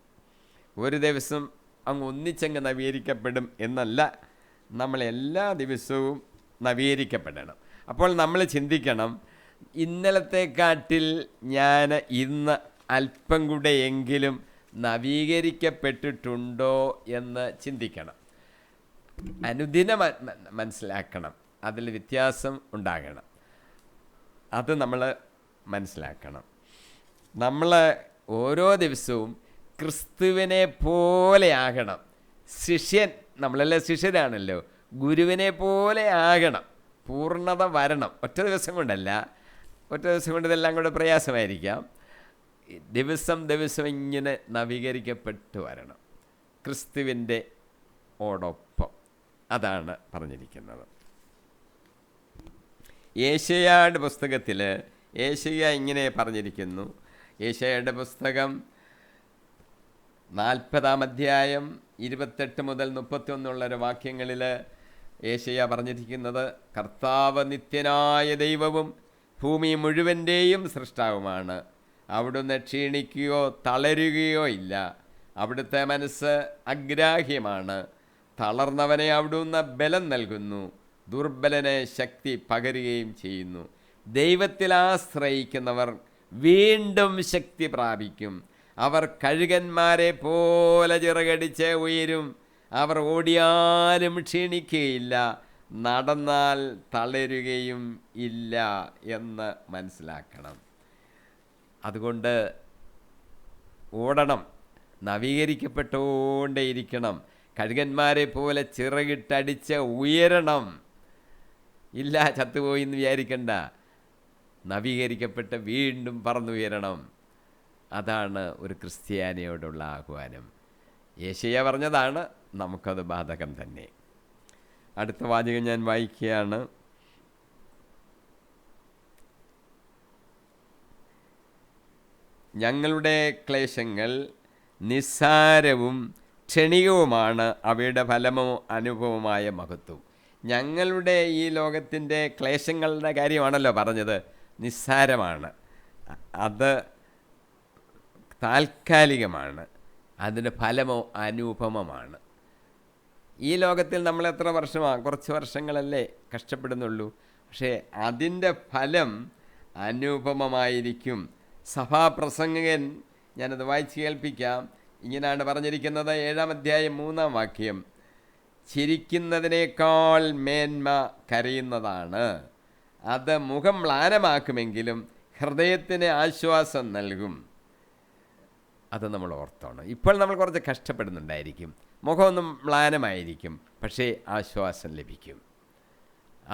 ഒരു ദിവസം അങ്ങ് ഒന്നിച്ചങ്ങ് നവീകരിക്കപ്പെടും എന്നല്ല, നമ്മൾ എല്ലാ ദിവസവും നവീകരിക്കപ്പെടണം. അപ്പോൾ നമ്മൾ ചിന്തിക്കണം, ഇന്നലത്തെക്കാട്ടിൽ ഞാൻ ഇന്ന് അല്പം കൂടെ എങ്കിലും നവീകരിക്കപ്പെട്ടിട്ടുണ്ടോ എന്ന് ചിന്തിക്കണം. അനുദിനം മനസ്സിലാക്കണം, അതിൽ വ്യത്യാസം ഉണ്ടാകണം. അത് നമ്മൾ മനസ്സിലാക്കണം. നമ്മൾ ഓരോ ദിവസവും ക്രിസ്തുവിനെ പോലെ ആകണം. ശിഷ്യൻ, നമ്മളെല്ലാം ശിഷ്യരാണല്ലോ, ഗുരുവിനെ പോലെ ആകണം, പൂർണ്ണത വരണം. ഒറ്റ ദിവസം കൊണ്ടല്ല, ഒറ്റ ദിവസം കൊണ്ട് ഇതെല്ലാം കൂടെ പ്രയാസമായിരിക്കാം. ദിവസം ദിവസം ഇങ്ങനെ നവീകരിക്കപ്പെട്ടു വരണം ക്രിസ്തുവിൻ്റെ ഓടൊപ്പം. അതാണ് പറഞ്ഞിരിക്കുന്നത്. യേശയ്യായുടെ പുസ്തകത്തിൽ യേശയ്യ ഇങ്ങനെ പറഞ്ഞിരിക്കുന്നു. യേശയ്യായുടെ പുസ്തകം 40-ാം അധ്യായം 28 മുതൽ 31 വാക്യങ്ങളിൽ യേശയ്യ പറഞ്ഞിരിക്കുന്നത്, കർത്താവ് നിത്യനായ ദൈവവും ഭൂമി മുഴുവൻ്റെയും സൃഷ്ടാവുമാണ്. അവിടുന്ന് ക്ഷീണിക്കുകയോ തളരുകയോ ഇല്ല. അവിടുത്തെ മനസ്സ് അഗ്രാഹ്യമാണ്. തളർന്നവനെ അവിടുന്ന് ബലം നൽകുന്നു, ദുർബലനെ ശക്തി പകരുകയും ചെയ്യുന്നു. ദൈവത്തിൽ ആശ്രയിക്കുന്നവർ വീണ്ടും ശക്തി പ്രാപിക്കും. അവർ കഴുകന്മാരെ പോലെ ചിറകടിച്ച് ഉയരും. അവർ ഓടിയാലും ക്ഷീണിക്കുകയില്ല, നടന്നാൽ തളരുകയും ഇല്ല എന്ന് മനസ്സിലാക്കണം. അതുകൊണ്ട് ഓടണം, നവീകരിക്കപ്പെട്ടുകൊണ്ടേയിരിക്കണം. കഴുകന്മാരെ പോലെ ചിറകിട്ടടിച്ച് ഉയരണം. ഇല്ല, ചത്തുപോയി എന്ന് വിചാരിക്കണ്ട, നവീകരിക്കപ്പെട്ട് വീണ്ടും പറന്നുയരണം. അതാണ് ഒരു ക്രിസ്ത്യാനിയോടുള്ള ആഹ്വാനം. യേശയ്യ പറഞ്ഞതാണ്, നമുക്കത് ബാധകം തന്നെ. അടുത്ത വാചകം ഞാൻ വായിക്കുകയാണ്. ഞങ്ങളുടെ ക്ലേശങ്ങൾ നിസ്സാരവും ക്ഷണികവുമാണ്, അവയുടെ ഫലമോ അനുഭവമായ മഹത്വം. ഞങ്ങളുടെ ഈ ലോകത്തിൻ്റെ ക്ലേശങ്ങളുടെ കാര്യമാണല്ലോ പറഞ്ഞത്, നിസ്സാരമാണ്, അത് താൽക്കാലികമാണ്, അതിൻ്റെ ഫലമോ അനുപമമാണ്. ഈ ലോകത്തിൽ നമ്മൾ എത്ര വർഷമാണ്? കുറച്ച് വർഷങ്ങളല്ലേ കഷ്ടപ്പെടുന്നുള്ളൂ. പക്ഷേ അതിൻ്റെ ഫലം അനുപമമായിരിക്കും. സഭാപ്രസംഗകൻ, ഞാനത് വായിച്ച് കേൾപ്പിക്കാം, ഇങ്ങനെയാണ് പറഞ്ഞിരിക്കുന്നത്. 7-ാം അധ്യായം 3-ാം വാക്യം, ചിരിക്കുന്നതിനേക്കാൾ മേന്മ കരയുന്നതാണ്. അത് മുഖം മ്ലാനമാക്കുമെങ്കിലും ഹൃദയത്തിന് ആശ്വാസം നൽകും. അത് നമ്മൾ ഓർത്തോണം. ഇപ്പോൾ നമ്മൾ കുറച്ച് കഷ്ടപ്പെടുന്നുണ്ടായിരിക്കും, മുഖമൊന്നും മ്ലാനമായിരിക്കും, പക്ഷേ ആശ്വാസം ലഭിക്കും.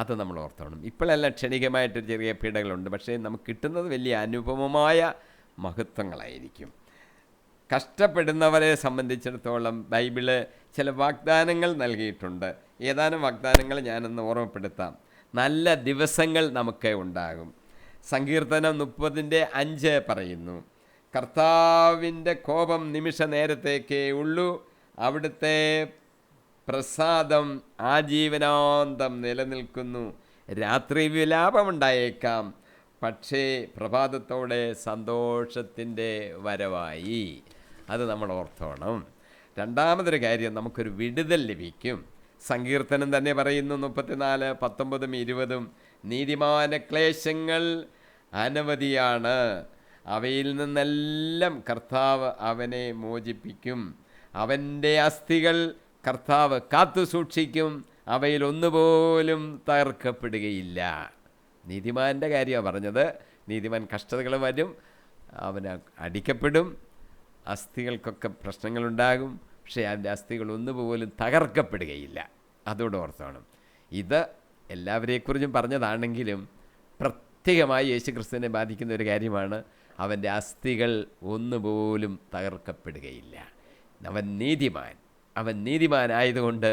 അത് നമ്മൾ ഓർത്തോണം. ഇപ്പോഴെല്ലാം ക്ഷണികമായിട്ട് ചെറിയ പീഡകളുണ്ട്, പക്ഷേ നമുക്ക് കിട്ടുന്നത് വലിയ അനുപമമായ മഹത്വങ്ങളായിരിക്കും. കഷ്ടപ്പെടുന്നവരെ സംബന്ധിച്ചിടത്തോളം ബൈബിള് ചില വാഗ്ദാനങ്ങൾ നൽകിയിട്ടുണ്ട്. ഏതാനും വാഗ്ദാനങ്ങൾ ഞാനൊന്ന് ഓർമ്മപ്പെടുത്താം. നല്ല ദിവസങ്ങൾ നമുക്ക് ഉണ്ടാകും. സങ്കീർത്തനം 30:5 പറയുന്നു, കർത്താവിൻ്റെ കോപം നിമിഷ നേരത്തേക്കേ ഉള്ളൂ, അവിടുത്തെ പ്രസാദം ആജീവനാന്തം നിലനിൽക്കുന്നു. രാത്രി വിലാപമുണ്ടായേക്കാം, പക്ഷേ പ്രഭാതത്തോടെ സന്തോഷത്തിൻ്റെ വരവായി. അത് നമ്മൾ ഓർത്തോണം. രണ്ടാമതൊരു കാര്യം, നമുക്കൊരു വിടുതൽ ലഭിക്കും. സങ്കീർത്തനം തന്നെ പറയുന്നു 34, 19, 20, നീതിമാന്റെ ക്ലേശങ്ങൾ അനവധിയാണ്, അവയിൽ നിന്നെല്ലാം കർത്താവ് അവനെ മോചിപ്പിക്കും. അവൻ്റെ അസ്ഥികൾ കർത്താവ് കാത്തു സൂക്ഷിക്കും, അവയിൽ ഒന്നുപോലും തകർക്കപ്പെടുകയില്ല. നീതിമാൻ്റെ കാര്യമാണ് പറഞ്ഞത്. നീതിമാൻ കഷ്ടതകൾ വരും, അവന് അടിക്കപ്പെടും, അസ്ഥികൾക്കൊക്കെ പ്രശ്നങ്ങളുണ്ടാകും, പക്ഷേ അതിൻ്റെ അസ്ഥികൾ ഒന്നുപോലും തകർക്കപ്പെടുകയില്ല. അതോട് ഓർത്തോണം. ഇത് എല്ലാവരെക്കുറിച്ചും പറഞ്ഞതാണെങ്കിലും പ്രത്യേകമായി യേശുക്രിസ്തുവിനെ ബാധിക്കുന്ന ഒരു കാര്യമാണ്. അവൻ്റെ അസ്ഥികൾ ഒന്നുപോലും തകർക്കപ്പെടുകയില്ല. അവൻ നീതിമാനായതുകൊണ്ട്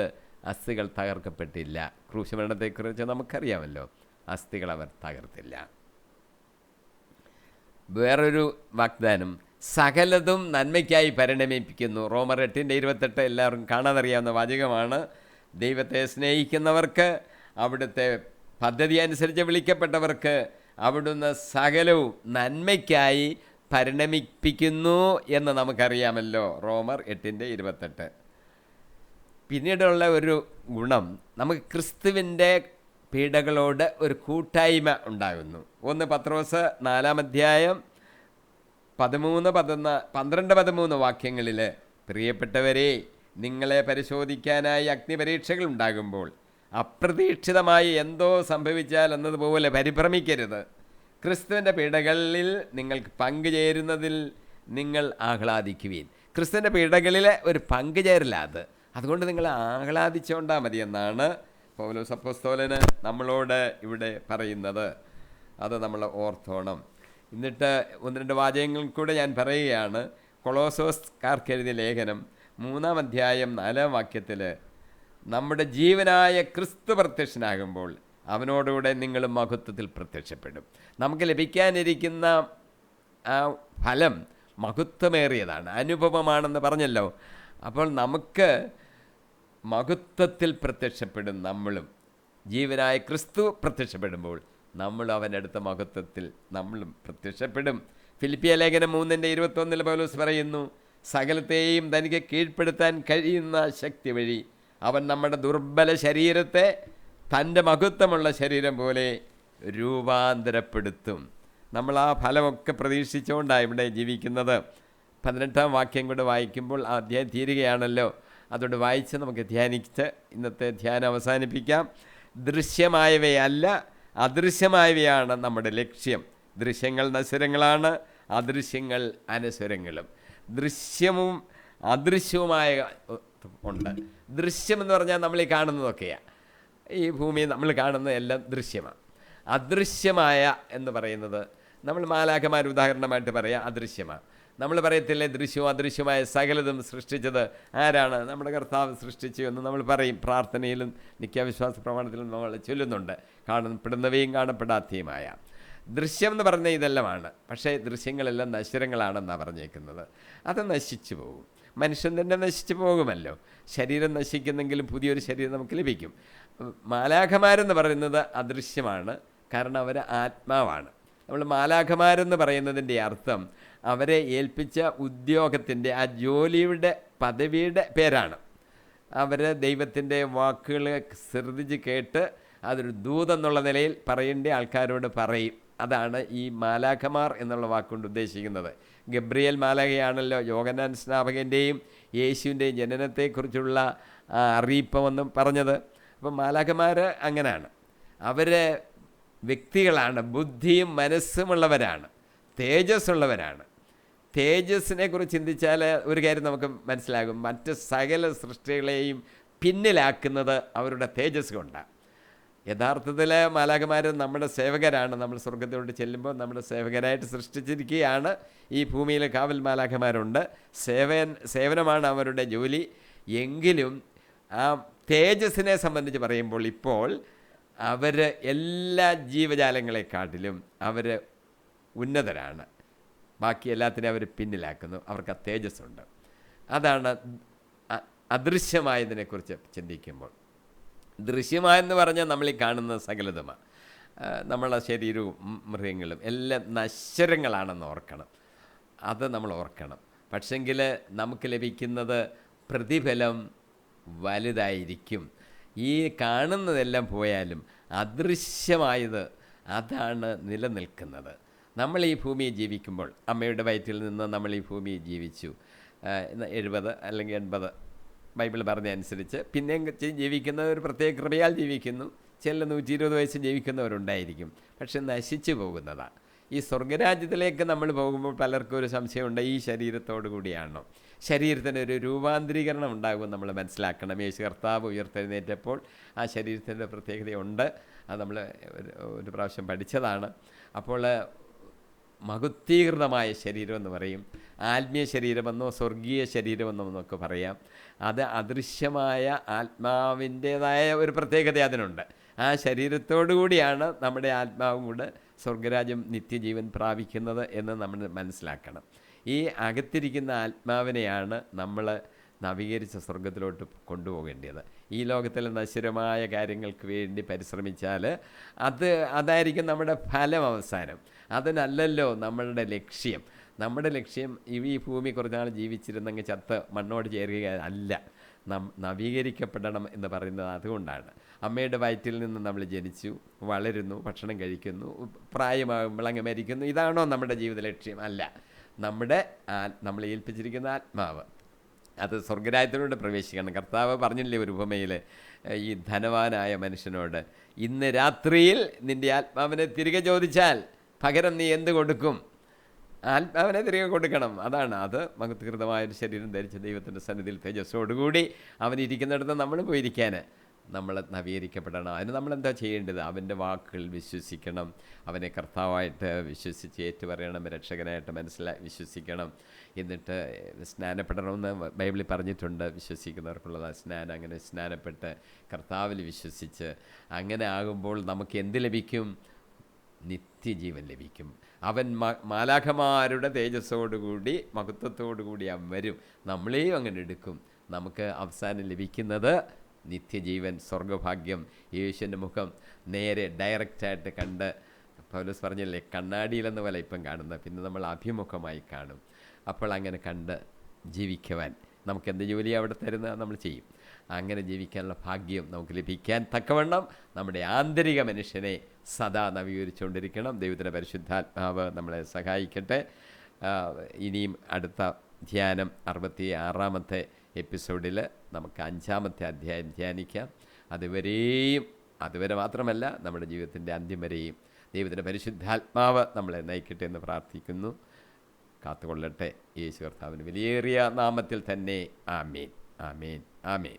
അസ്ഥികൾ തകർക്കപ്പെട്ടില്ല. ക്രൂശമരണത്തെക്കുറിച്ച് നമുക്കറിയാമല്ലോ, അസ്ഥികൾ അവർ തകർത്തില്ല. വേറൊരു വാഗ്ദാനം, സകലതും നന്മയ്ക്കായി പരിണമിപ്പിക്കുന്നു. റോമർ 8:28 എല്ലാവർക്കും കാണാതറിയാവുന്ന വാചകമാണ്. ദൈവത്തെ സ്നേഹിക്കുന്നവർക്ക്, അവിടുത്തെ പദ്ധതി അനുസരിച്ച് വിളിക്കപ്പെട്ടവർക്ക് അവിടുന്ന് സകലവും നന്മയ്ക്കായി പരിണമിപ്പിക്കുന്നു എന്ന് നമുക്കറിയാമല്ലോ. റോമർ 8:28. പിന്നീടുള്ള ഒരു ഗുണം, നമുക്ക് ക്രിസ്തുവിൻ്റെ പീഡകളോട് ഒരു കൂട്ടായ്മ ഉണ്ടാകുന്നു. 1 പത്രോസ് 4 13, 12, 13 പ്രിയപ്പെട്ടവരെ, നിങ്ങളെ പരിശോധിക്കാനായി അഗ്നിപരീക്ഷകൾ ഉണ്ടാകുമ്പോൾ അപ്രതീക്ഷിതമായി എന്തോ സംഭവിച്ചാൽ എന്നതുപോലെ പരിഭ്രമിക്കരുത്. ക്രിസ്തുവിൻ്റെ പീഡകളിൽ നിങ്ങൾക്ക് പങ്കുചേരുന്നതിൽ നിങ്ങൾ ആഹ്ലാദിക്കുവീൻ. ക്രിസ്തുവിൻ്റെ പീഡകളിലെ ഒരു പങ്കുചേരലാത്. അതുകൊണ്ട് നിങ്ങൾ ആഹ്ലാദിച്ചുകൊണ്ടാൽ മതി എന്നാണ് പൗലോസ് അപ്പോസ്തലൻ നമ്മളോട് ഇവിടെ പറയുന്നത്. അത് നമ്മൾ ഓർത്തോണം. എന്നിട്ട് 1-2 വാചകങ്ങൾ കൂടെ ഞാൻ പറയുകയാണ്. കൊളോസോസ്കാർക്ക് എഴുതിയ ലേഖനം 3 4 നമ്മുടെ ജീവനായ ക്രിസ്തു പ്രത്യക്ഷനാകുമ്പോൾ അവനോടുകൂടെ നിങ്ങൾ മഹത്വത്തിൽ പ്രത്യക്ഷപ്പെടും. നമുക്ക് ലഭിക്കാനിരിക്കുന്ന ആ ഫലം മഹത്വമേറിയതാണ്, അനുഭവമാണെന്ന് പറഞ്ഞല്ലോ. അപ്പോൾ നമുക്ക് മഹത്വത്തിൽ പ്രത്യക്ഷപ്പെടും. നമ്മളും ജീവനായ ക്രിസ്തു പ്രത്യക്ഷപ്പെടുമ്പോൾ നമ്മൾ അവൻ്റെ അടുത്ത മഹത്വത്തിൽ നമ്മളും പ്രത്യക്ഷപ്പെടും. ഫിലിപ്പിയ ലേഖനം 3:21 പൗലോസ് പറയുന്നു, സകലത്തെയും തനിക്ക് കീഴ്പ്പെടുത്താൻ കഴിയുന്ന ശക്തി വഴി അവൻ നമ്മുടെ ദുർബല ശരീരത്തെ തൻ്റെ മഹത്വമുള്ള ശരീരം പോലെ രൂപാന്തരപ്പെടുത്തും. നമ്മൾ ആ ഫലമൊക്കെ പ്രതീക്ഷിച്ചുകൊണ്ടാണ് ഇവിടെ ജീവിക്കുന്നത്. 18 വാക്യം കൂടെ വായിക്കുമ്പോൾ ആ അധ്യായം തീരുകയാണല്ലോ. അതുകൊണ്ട് വായിച്ച് നമുക്ക് ധ്യാനിച്ച് ഇന്നത്തെ ധ്യാനം അവസാനിപ്പിക്കാം. ദൃശ്യമായവയല്ല, അദൃശ്യമായവയാണ് നമ്മുടെ ലക്ഷ്യം. ദൃശ്യങ്ങൾ നശ്വരങ്ങളാണ്, അദൃശ്യങ്ങൾ അനശ്വരങ്ങളും. ദൃശ്യവും അദൃശ്യവുമായ ഉണ്ട്. ദൃശ്യമെന്ന് പറഞ്ഞാൽ നമ്മൾ ഈ കാണുന്നതൊക്കെയാണ്. ഈ ഭൂമിയിൽ നമ്മൾ കാണുന്ന എല്ലാം ദൃശ്യമാണ്. അദൃശ്യമായ എന്ന് പറയുന്നത് നമ്മൾ മാലാഖമാർ ഉദാഹരണമായിട്ട് പറയാം, അദൃശ്യമാണ്. നമ്മൾ പറയത്തില്ലേ, ദൃശ്യവും അദൃശ്യമായ സകലതും സൃഷ്ടിച്ചത് ആരാണ്? നമ്മുടെ കർത്താവ് സൃഷ്ടിച്ചു എന്ന് നമ്മൾ പറയും. പ്രാർത്ഥനയിലും നിത്യാവിശ്വാസ പ്രമാണത്തിലും നമ്മൾ ചൊല്ലുന്നുണ്ട്. കാണപ്പെടുന്നവയും കാണപ്പെടാത്തയുമായ. ദൃശ്യം എന്ന് പറഞ്ഞ ഇതെല്ലാമാണ്. പക്ഷേ ദൃശ്യങ്ങളെല്ലാം നശ്വരങ്ങളാണെന്നാണ് പറഞ്ഞേക്കുന്നത്. അത് നശിച്ചു പോകും. മനുഷ്യൻ തന്നെ നശിച്ചു പോകുമല്ലോ. ശരീരം നശിക്കുന്നെങ്കിലും പുതിയൊരു ശരീരം നമുക്ക് ലഭിക്കും. മാലാഖമാരെന്ന് പറയുന്നത് അദൃശ്യമാണ്, കാരണം അവർ ആത്മാവാണ്. നമ്മൾ മാലാഖമാരെന്ന് പറയുന്നതിൻ്റെ അർത്ഥം അവരെ ഏൽപ്പിച്ച ഉദ്യോഗത്തിൻ്റെ, ആ ജോലിയുടെ പദവിയുടെ പേരാണ്. അവർ ദൈവത്തിൻ്റെ വാക്കുകൾ ശ്രദ്ധിച്ച് കേട്ട് അതൊരു ദൂതെന്നുള്ള നിലയിൽ പറയേണ്ട ആൾക്കാരോട് പറയും. അതാണ് ഈ മാലാഖമാർ എന്നുള്ള വാക്കുകൊണ്ട് ഉദ്ദേശിക്കുന്നത്. ഗബ്രിയേൽ മാലാഖയാണല്ലോ യോഹന്നാൻ സ്നാപകൻ്റെയും യേശുവിൻ്റെയും ജനനത്തെക്കുറിച്ചുള്ള അറിയിപ്പമെന്നും പറഞ്ഞത്. അപ്പം മാലാഖമാർ അങ്ങനെയാണ്. അവർ വ്യക്തികളാണ്, ബുദ്ധിയും മനസ്സുമുള്ളവരാണ്, തേജസ്സുള്ളവരാണ്. തേജസ്സിനെ കുറിച്ച് ചിന്തിച്ചാൽ ഒരു കാര്യം നമുക്ക് മനസ്സിലാകും. മറ്റ് സകല സൃഷ്ടികളെയും പിന്നിലാക്കുന്നത് അവരുടെ തേജസ് കൊണ്ടാണ്. യഥാർത്ഥത്തിൽ മാലാഖമാർ നമ്മുടെ സേവകരാണ്. നമ്മൾ സ്വർഗത്തോട്ട് ചെല്ലുമ്പോൾ നമ്മുടെ സേവകരായിട്ട് സൃഷ്ടിച്ചിരിക്കുകയാണ്. ഈ ഭൂമിയിൽ കാവൽ മാലാഖമാരുണ്ട്. സേവനമാണ് അവരുടെ ജോലി. എങ്കിലും ആ തേജസ്സിനെ സംബന്ധിച്ച് പറയുമ്പോൾ ഇപ്പോൾ അവർ എല്ലാ ജീവജാലങ്ങളെക്കാട്ടിലും അവർ ഉന്നതരാണ്. ബാക്കി എല്ലാത്തിനും അവർ പിന്നിലാക്കുന്നു. അവർക്ക് ആ തേജസ്സുണ്ട്. അതാണ് അദൃശ്യമായതിനെക്കുറിച്ച് ചിന്തിക്കുമ്പോൾ. ദൃശ്യമായെന്ന് പറഞ്ഞാൽ നമ്മൾ ഈ കാണുന്ന സകലതുമാണ്. നമ്മളെ ശരീരവും മൃഗങ്ങളും എല്ലാം നശ്വരങ്ങളാണെന്ന് ഓർക്കണം. അത് നമ്മൾ ഓർക്കണം. പക്ഷെങ്കിൽ നമുക്ക് ലഭിക്കുന്നത് പ്രതിഫലം വലുതായിരിക്കും. ഈ കാണുന്നതെല്ലാം പോയാലും അദൃശ്യമായത് അതാണ് നിലനിൽക്കുന്നത്. നമ്മൾ ഈ ഭൂമിയിൽ ജീവിക്കുമ്പോൾ, അമ്മയുടെ വയറ്റിൽ നിന്ന് നമ്മൾ ഈ ഭൂമിയിൽ ജീവിച്ചു 70 അല്ലെങ്കിൽ 80 ബൈബിൾ പറഞ്ഞ അനുസരിച്ച്. പിന്നെ ജീവിക്കുന്നത് ഒരു പ്രത്യേക കൃപയാൽ ജീവിക്കുന്നു. ചില 120 വയസ്സ് ജീവിക്കുന്നവരുണ്ടായിരിക്കും. പക്ഷെ നശിച്ചു പോകുന്നതാണ്. ഈ സ്വർഗരാജ്യത്തിലേക്ക് നമ്മൾ പോകുമ്പോൾ പലർക്കും ഒരു സംശയമുണ്ട്, ഈ ശരീരത്തോടു കൂടിയാണോ? ശരീരത്തിനൊരു രൂപാന്തരീകരണം ഉണ്ടാകും, നമ്മൾ മനസ്സിലാക്കണം. യേശു കർത്താവ് ഉയർത്തെഴുന്നേറ്റപ്പോൾ ആ ശരീരത്തിൻ്റെ പ്രത്യേകതയുണ്ട്. അത് നമ്മൾ ഒരു പ്രാവശ്യം പഠിച്ചതാണ്. അപ്പോൾ മഹുദ്ധീകൃതമായ ശരീരമെന്ന് പറയും, ആത്മീയ ശരീരമെന്നോ സ്വർഗീയ ശരീരമെന്നോ എന്നൊക്കെ പറയാം. അത് അദൃശ്യമായ ആത്മാവിൻ്റേതായ ഒരു പ്രത്യേകത അതിനുണ്ട്. ആ ശരീരത്തോടു കൂടിയാണ് നമ്മുടെ ആത്മാവും കൂടെ സ്വർഗരാജ്യം നിത്യജീവൻ പ്രാപിക്കുന്നത് എന്ന് നമ്മൾ മനസ്സിലാക്കണം. ഈ അകത്തിരിക്കുന്ന ആത്മാവിനെയാണ് നമ്മൾ നവീകരിച്ച സ്വർഗത്തിലോട്ട് കൊണ്ടുപോകേണ്ടത്. ഈ ലോകത്തിലെ നശ്വരമായ കാര്യങ്ങൾക്ക് വേണ്ടി പരിശ്രമിച്ചാൽ അതായിരിക്കും നമ്മുടെ ഫലം അവസാനം. അതിനല്ലല്ലോ നമ്മളുടെ ലക്ഷ്യം. നമ്മുടെ ലക്ഷ്യം ഈ ഭൂമി കുറച്ചുനാൾ ജീവിച്ചിരുന്നെങ്കിൽ ചത്ത് മണ്ണോട് ചേരുക അല്ല, നവീകരിക്കപ്പെടണം എന്ന് പറയുന്നത് അതുകൊണ്ടാണ്. അമ്മയുടെ വയറ്റിൽ നിന്ന് നമ്മൾ ജനിച്ചു, വളരുന്നു, ഭക്ഷണം കഴിക്കുന്നു, പ്രായമാകുമ്പോൾ അങ്ങ് മരിക്കുന്നു. ഇതാണോ നമ്മുടെ ജീവിത ലക്ഷ്യം? അല്ല. നമ്മൾ ഏൽപ്പിച്ചിരിക്കുന്ന ആത്മാവ് അത് സ്വർഗരാജ്യത്തിലൂടെ പ്രവേശിക്കണം. കർത്താവ് പറഞ്ഞില്ലേ ഒരു ഉപമയിൽ, ഈ ധനവാനായ മനുഷ്യനോട്, ഇന്ന് രാത്രിയിൽ നിൻ്റെ ആത്മാവിനെ തിരികെ ചോദിച്ചാൽ പകരം നീ എന്ത് കൊടുക്കും? ആത്മാവിനെ തിരികെ കൊടുക്കണം. അത് മഹത്കൃതമായൊരു ശരീരം ധരിച്ച ദൈവത്തിൻ്റെ സന്നിധിയിൽ തേജസ്സോടുകൂടി അവൻ ഇരിക്കുന്നിടത്ത് നമ്മൾ പോയിരിക്കാൻ നമ്മൾ നവീകരിക്കപ്പെടണം. അതിന് നമ്മളെന്താ ചെയ്യേണ്ടത്? അവൻ്റെ വാക്കുകൾ വിശ്വസിക്കണം, അവനെ കർത്താവായിട്ട് വിശ്വസിച്ച് ഏറ്റുപറയണം, രക്ഷകനായിട്ട് വിശ്വസിക്കണം. എന്നിട്ട് സ്നാനപ്പെടണമെന്ന് ബൈബിളിൽ പറഞ്ഞിട്ടുണ്ട്. വിശ്വസിക്കുന്നവർക്കുള്ളത് സ്നാനം. അങ്ങനെ സ്നാനപ്പെട്ട് കർത്താവിൽ വിശ്വസിച്ച് അങ്ങനെ ആകുമ്പോൾ നമുക്ക് എന്ത് ലഭിക്കും? നിത്യജീവൻ ലഭിക്കും. അവൻ മാലാഖമാരുടെ തേജസ്സോടുകൂടി മഹത്വത്തോടുകൂടി അവൻ വരും. നമ്മളെയും അങ്ങനെ എടുക്കും. നമുക്ക് അവസാനം ലഭിക്കുന്നത് നിത്യജീവൻ, സ്വർഗഭാഗ്യം, യേശുവിൻ്റെ മുഖം നേരെ ഡയറക്റ്റായിട്ട് കണ്ട്. പൗലോസ് പറഞ്ഞില്ലേ, കണ്ണാടിയിലെന്ന പോലെ ഇപ്പം കാണുന്നത്, പിന്നെ നമ്മൾ അഭിമുഖമായി കാണും. അപ്പോൾ അങ്ങനെ കണ്ട് ജീവിക്കുവാൻ നമുക്ക് എന്ത് ജോലി അവിടെ തരുന്നത് നമ്മൾ ചെയ്യും. അങ്ങനെ ജീവിക്കാനുള്ള ഭാഗ്യം നമുക്ക് ലഭിക്കാൻ തക്കവണ്ണം നമ്മുടെ ആന്തരിക മനുഷ്യനെ സദാ നവീകരിച്ചുകൊണ്ടിരിക്കണം. ദൈവത്തിൻ്റെ പരിശുദ്ധാത്മാവ് നമ്മളെ സഹായിക്കട്ടെ. ഇനിയും അടുത്ത ധ്യാനം 66-ാമത്തെ എപ്പിസോഡിൽ നമുക്ക് 5-ാമത്തെ അധ്യായം ധ്യാനിക്കാം. അതുവരെ മാത്രമല്ല, നമ്മുടെ ജീവിതത്തിൻ്റെ അന്ത്യം വരെയും ദൈവത്തിൻ്റെ പരിശുദ്ധാത്മാവ് നമ്മളെ നയിക്കട്ടെ എന്ന് പ്രാർത്ഥിക്കുന്നു. കാത്തുകൊള്ളട്ടെ. യേശു കർത്താവിന് വിലയേറിയ നാമത്തിൽ തന്നെ. ആമേൻ, ആമേൻ, ആമേൻ.